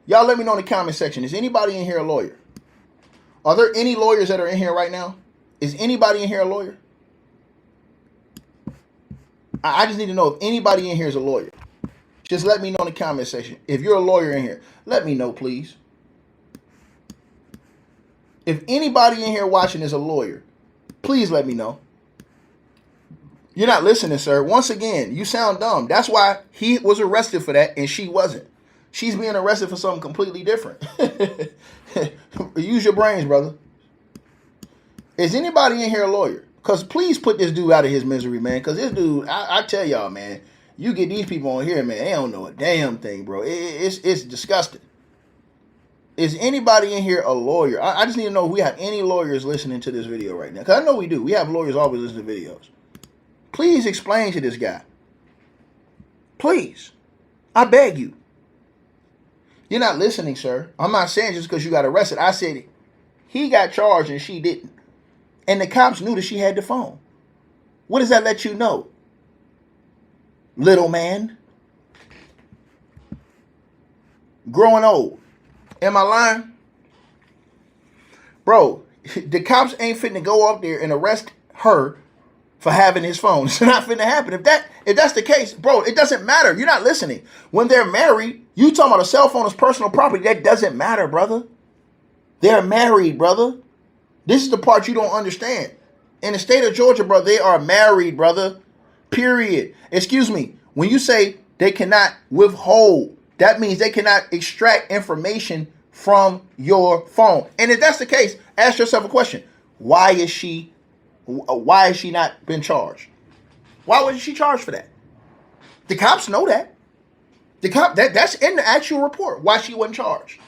[SPEAKER 1] Y'all let me know in the comment section. Is anybody in here a lawyer? Are there any lawyers that are in here right now? Is anybody in here a lawyer? I just need to know if anybody in here is a lawyer. Just let me know in the comment section. If you're a lawyer in here, let me know, please. If anybody in here watching is a lawyer, please let me know. You're not listening, sir. Once again, you sound dumb. That's why he was arrested for that and she wasn't. She's being arrested for something completely different. Use your brains, brother. Is anybody in here a lawyer? Because please put this dude out of his misery, man. Because this dude, I tell y'all, man, you get these people on here, man, they don't know a damn thing, bro. It's disgusting. Is anybody in here a lawyer? I just need to know if we have any lawyers listening to this video right now. Because I know we do. We have lawyers always listening to videos. Please explain to this guy. Please. I beg you. You're not listening, sir. I'm not saying just because you got arrested. I said he got charged and she didn't. And the cops knew that she had the phone. What does that let you know? Little man. Growing old. Am I lying? Bro, the cops ain't finna go up there and arrest her for having his phone. It's not finna happen. If that's the case, bro, it doesn't matter. You're not listening. When they're married, you talking about a cell phone is personal property. That doesn't matter, brother. They're married, brother. This is the part you don't understand. In the state of Georgia, bro, they are married, brother. Period. Excuse me. When you say they cannot withhold, that means they cannot extract information from your phone. And if that's the case, ask yourself a question. Why is she not been charged? Why wasn't she charged for that? The cops know that. That's in the actual report. Why she wasn't charged.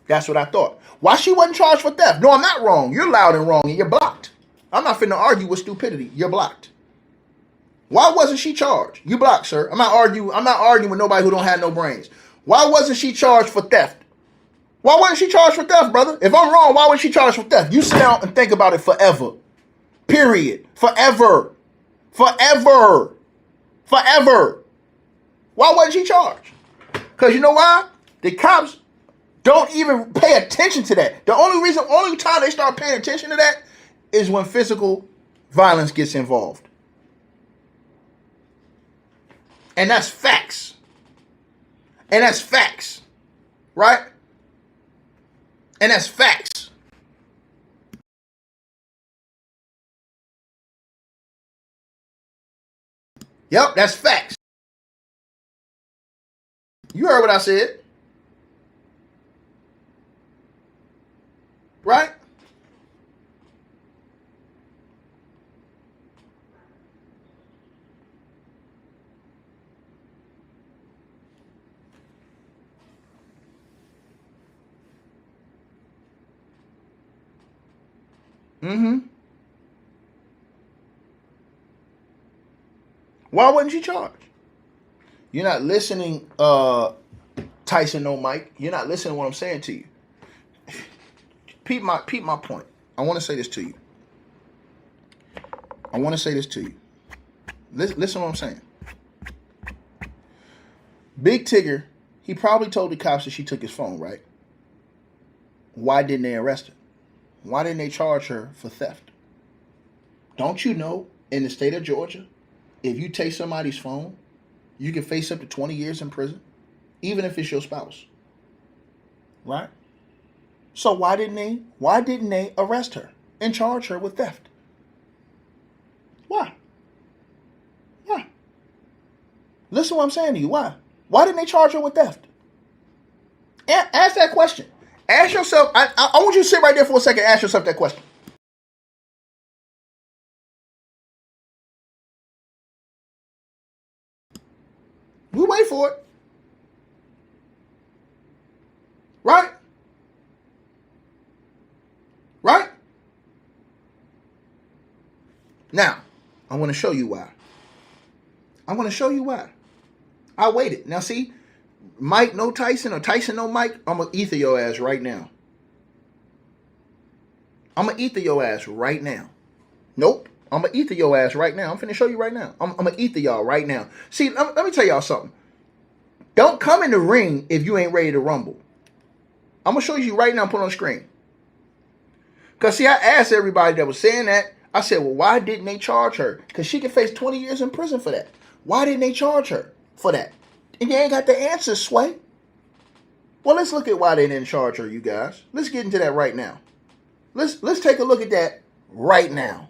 [SPEAKER 1] That's what I thought. Why she wasn't charged for theft? No, I'm not wrong. You're loud and wrong and you're blocked. I'm not finna argue with stupidity. You're blocked. Why wasn't she charged? You blocked, sir. I'm not arguing with nobody who don't have no brains. Why wasn't she charged for theft? Why wasn't she charged for theft, brother? If I'm wrong, why wasn't she charged for theft? You sit down and think about it forever. Period. Forever. Forever. Forever. Why wasn't she charged? Because you know why? The cops don't even pay attention to that. The only time they start paying attention to that is when physical violence gets involved. And that's facts. And that's facts. Right? And that's facts. Yep, that's facts. You heard what I said. Right? Mm-hmm. Why wasn't she charged? You're not listening, Tyson no Mike. You're not listening to what I'm saying to you. Peep my point. I want to say this to you. Listen to what I'm saying. Big Tigger, he probably told the cops that she took his phone, right? Why didn't they arrest her? Why didn't they charge her for theft? Don't you know, in the state of Georgia, if you take somebody's phone, you can face up to 20 years in prison, even if it's your spouse. Right? So why didn't they arrest her and charge her with theft? Why? Listen to what I'm saying to you. Why? Why didn't they charge her with theft? Ask that question. Ask yourself, I want you to sit right there for a second and ask yourself that question. We wait for it. Right? Right? Now, I want to show you why. I waited. Now see, Mike no Tyson or Tyson no Mike, I'm going to ether your ass right now. Nope. I'm going to ether your ass right now. I'm finna show you right now. I'm going to ether y'all right now. See, let me tell y'all something. Don't come in the ring if you ain't ready to rumble. I'm going to show you right now and put on the screen. Because see, I asked everybody that was saying that, I said, well, why didn't they charge her? Because she could face 20 years in prison for that. Why didn't they charge her for that? And you ain't got the answer, Sway. Well, let's look at why they didn't charge her, you guys. Let's get into that right now. Let's take a look at that right now.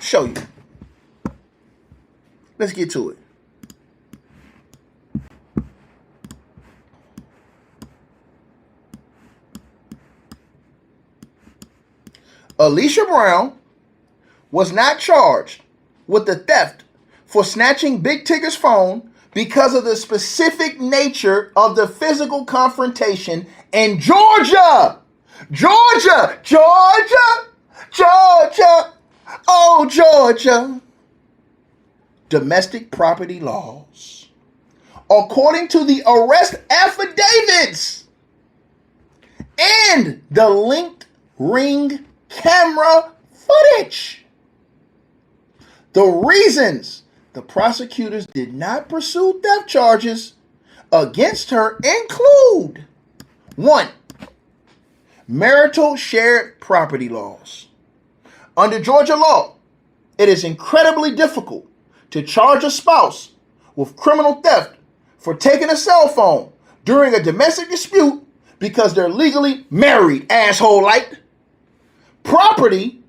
[SPEAKER 1] Show you. Let's get to it. Alicia Brown was not charged with the theft for snatching Big Tigger's phone because of the specific nature of the physical confrontation in Georgia. Georgia. Oh, Georgia. Domestic property laws. According to the arrest affidavits and the linked ring camera footage, the reasons the prosecutors did not pursue theft charges against her include: 1. Marital shared property laws. Under Georgia law, it is incredibly difficult to charge a spouse with criminal theft for taking a cell phone during a domestic dispute because they're legally married, asshole like. Property,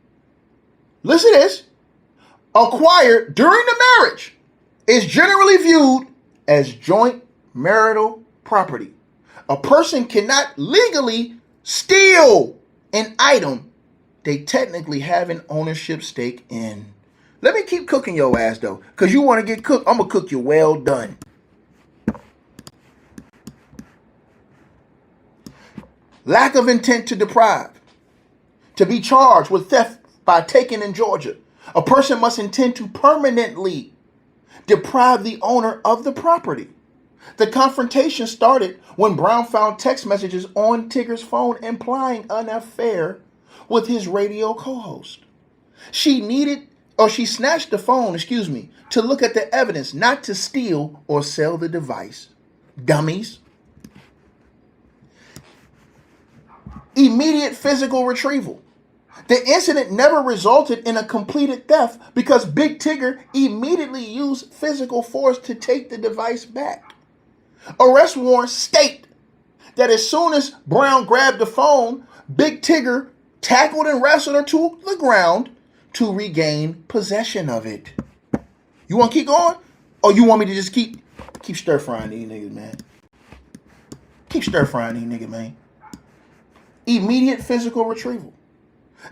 [SPEAKER 1] listen to this, acquired during the marriage is generally viewed as joint marital property. A person cannot legally steal an item they technically have an ownership stake in. Let me keep cooking your ass though, because you want to get cooked. I'm going to cook you well done. Lack of intent to deprive. To be charged with theft by taking in Georgia, a person must intend to permanently deprive the owner of the property. The confrontation started when Brown found text messages on Tigger's phone implying an affair with his radio co-host. She snatched the phone, to look at the evidence, not to steal or sell the device. Dummies. Immediate physical retrieval. The incident never resulted in a completed theft because Big Tigger immediately used physical force to take the device back. Arrest warrants state that as soon as Brown grabbed the phone, Big Tigger tackled and wrestled her to the ground to regain possession of it. You want to keep going? Or you want me to just keep stir frying these niggas, man? Keep stir frying these niggas, man. Immediate physical retrieval.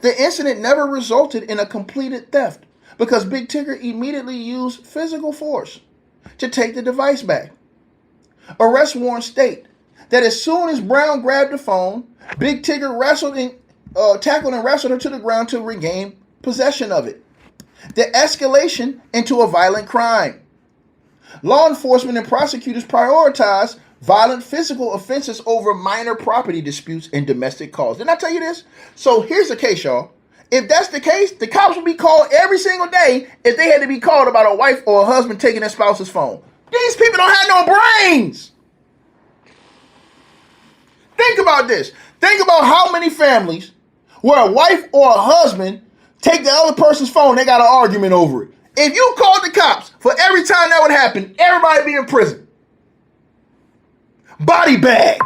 [SPEAKER 1] The incident never resulted in a completed theft because Big Tigger immediately used physical force to take the device back. Arrest warrants state that as soon as Brown grabbed the phone, Big Tigger tackled and wrestled her to the ground to regain possession of it. The escalation into a violent crime. Law enforcement and prosecutors prioritize violent physical offenses over minor property disputes and domestic calls. Didn't I tell you this? So here's the case, y'all. If that's the case, the cops would be called every single day if they had to be called about a wife or a husband taking their spouse's phone. These people don't have no brains. Think about this. Think about how many families where a wife or a husband take the other person's phone, they got an argument over it. If you called the cops for every time that would happen, everybody be in prison. Body bag.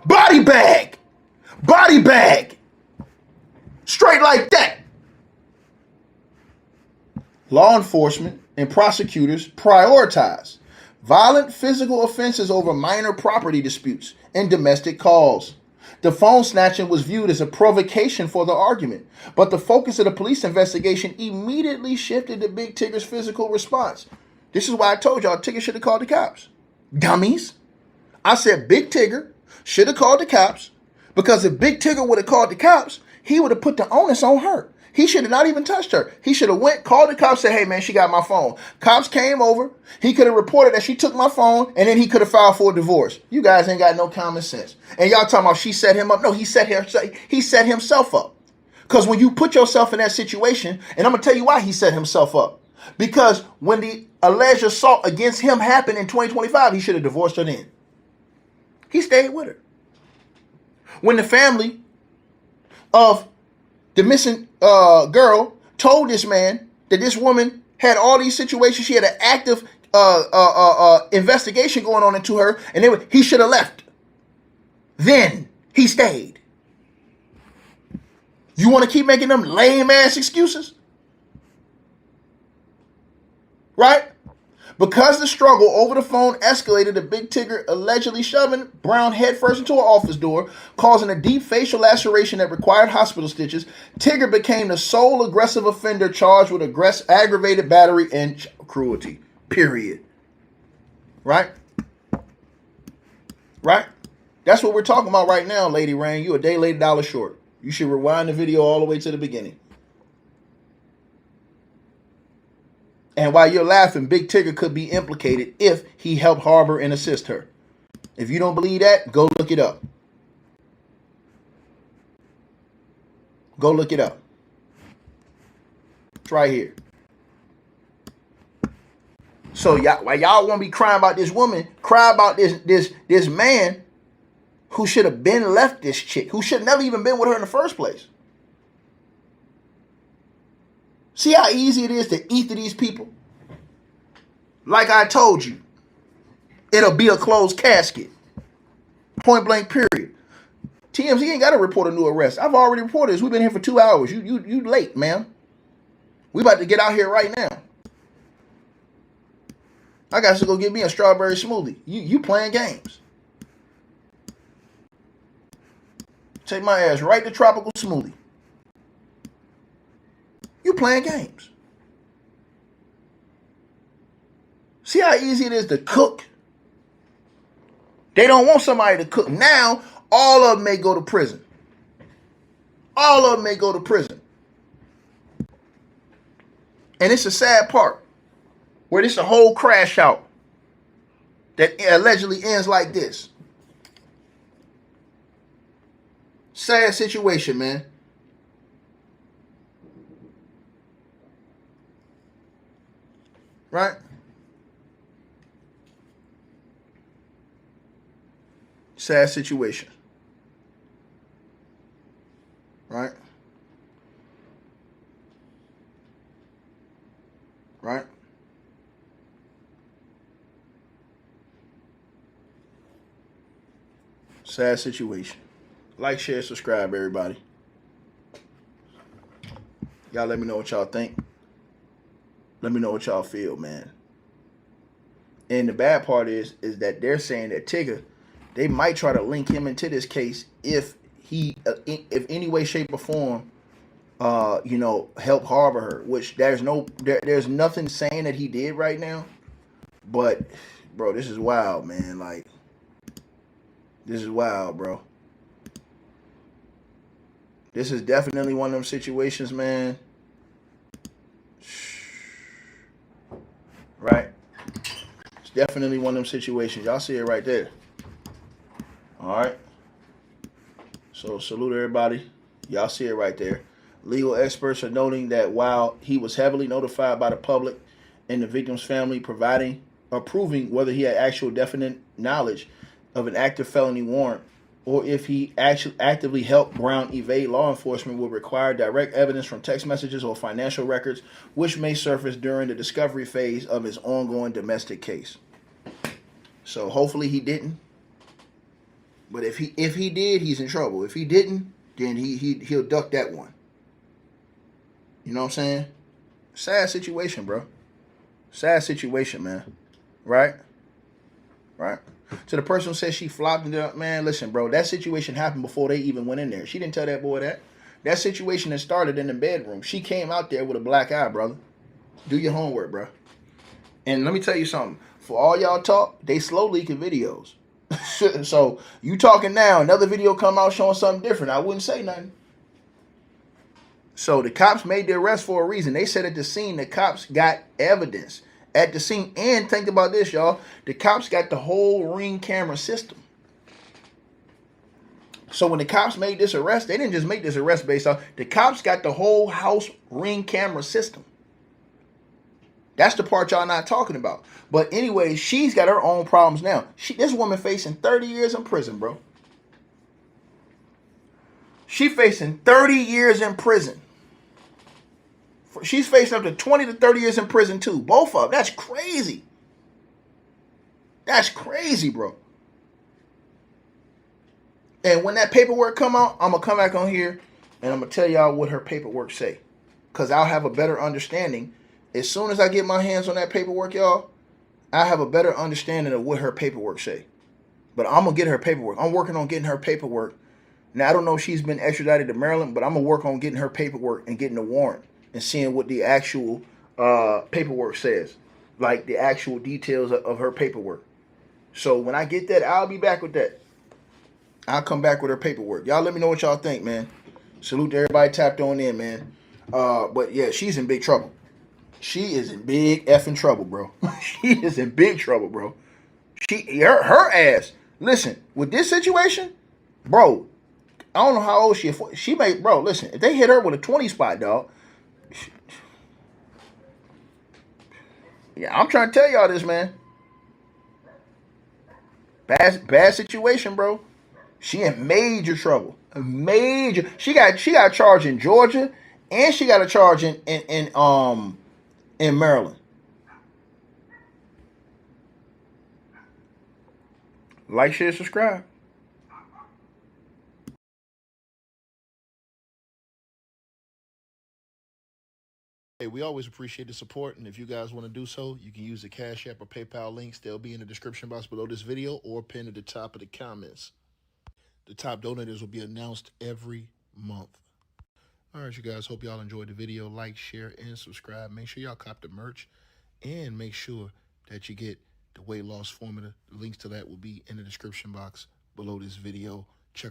[SPEAKER 1] Body bag. Body bag. Straight like that. Law enforcement and prosecutors prioritize violent physical offenses over minor property disputes and domestic calls. The phone snatching was viewed as a provocation for the argument, but the focus of the police investigation immediately shifted to Big Tigger's physical response. This is why I told y'all Tigger should have called the cops. Dummies. I said Big Tigger should have called the cops because if Big Tigger would have called the cops, he would have put the onus on her. He should have not even touched her. He should have went, called the cops, said, hey, man, she got my phone. Cops came over. He could have reported that she took my phone, and then he could have filed for a divorce. You guys ain't got no common sense. And y'all talking about she set him up. No, he set himself up. Because when you put yourself in that situation, and I'm going to tell you why he set himself up. Because when the alleged assault against him happened in 2025, he should have divorced her then. He stayed with her. When the family of the missing girl told this man that this woman had all these situations, she had an active investigation going on into her, and he should have left. Then he stayed. You want to keep making them lame ass excuses? Right? Because the struggle over the phone escalated to Big Tigger allegedly shoving Brown headfirst into an office door, causing a deep facial laceration that required hospital stitches, Tigger became the sole aggressive offender charged with aggravated battery and cruelty. Period. Right? Right? That's what we're talking about right now, Lady Rain. You a day late, dollar short. You should rewind the video all the way to the beginning. And while you're laughing, Big Tigger could be implicated if he helped harbor and assist her. If you don't believe that, go look it up. Go look it up. It's right here. So while y'all want to be crying about this woman, cry about this man who should have been left this chick, who should never even been with her in the first place. See how easy it is to eat to these people? Like I told you, it'll be a closed casket. Point blank, period. TMZ ain't got to report a new arrest. I've already reported this. We've been here for 2 hours. You late, ma'am. We about to get out here right now. I got to go get me a strawberry smoothie. You playing games. Take my ass right to tropical smoothie. You playing games. See how easy it is to cook? They don't want somebody to cook. Now, all of them may go to prison. All of them may go to prison. And it's a sad part where this a whole crash out that allegedly ends like this. Sad situation, man. Right? Sad situation. Right? Right? Sad situation. Like, share, subscribe, everybody. Y'all let me know what y'all think. Let me know what y'all feel, man. And the bad part is that they're saying that Tigger, they might try to link him into this case if he, if any way, shape, or form, help harbor her. Which there's nothing saying that he did right now. But, bro, this is wild, man. Like, this is wild, bro. This is definitely one of them situations, man. Right? It's definitely one of them situations. Y'all see it right there. All right. So salute everybody. Y'all see it right there. Legal experts are noting that while he was heavily notified by the public and the victim's family proving whether he had actual definite knowledge of an active felony warrant or if he actually actively helped Brown evade law enforcement, will require direct evidence from text messages or financial records, which may surface during the discovery phase of his ongoing domestic case. So hopefully he didn't. But if he did, he's in trouble. If he didn't, then he'll duck that one. You know what I'm saying? Sad situation, bro. Sad situation, man. Right? Right? To the person who says she flopped and man, listen, bro, that situation happened before they even went in there. She didn't tell that boy that. That situation that started in the bedroom. She came out there with a black eye, brother. Do your homework, bro. And let me tell you something. For all y'all talk, they slow leaking videos. So you talking now, another video come out showing something different. I wouldn't say nothing. So the cops made the arrest for a reason. They said at the scene the cops got evidence at the scene. And think about this, y'all. The cops got the whole Ring camera system. So when the cops made this arrest, they didn't just make this arrest based off. The cops got the whole house Ring camera system. That's the part y'all not talking about. But anyway, she's got her own problems now. This woman facing 30 years in prison, bro. She facing 30 years in prison. She's facing up to 20 to 30 years in prison too. Both of them. That's crazy. That's crazy, bro. And when that paperwork come out, I'm going to come back on here and I'm going to tell y'all what her paperwork say. Because I'll have a better understanding. As soon as I get my hands on that paperwork, y'all, I have a better understanding of what her paperwork say. But I'm going to get her paperwork. I'm working on getting her paperwork. Now, I don't know if she's been extradited to Maryland, but I'm going to work on getting her paperwork and getting the warrant and seeing what the actual paperwork says. Like the actual details of her paperwork. So when I get that, I'll be back with that. I'll come back with her paperwork. Y'all let me know what y'all think, man. Salute to everybody tapped on in, man. But yeah, she's in big trouble. She is in big effing trouble, bro. She is in big trouble, bro. Her ass. Listen, with this situation, bro, I don't know how old she is. She may, bro, listen, if they hit her with a 20 spot, dog. Yeah, I'm trying to tell y'all this, man. Bad situation, bro. She in major trouble. Major. She got charged in Georgia and she got a charge in Maryland. Like, share, subscribe. Hey, we always appreciate the support, and if you guys want to do so, you can use the Cash App or PayPal links. They'll be in the description box below this video or pinned at the top of the comments. The top donators will be announced every month. All right, you guys, hope y'all enjoyed the video. Like, share, and subscribe. Make sure y'all cop the merch, and make sure that you get the weight loss formula. The links to that will be in the description box below this video.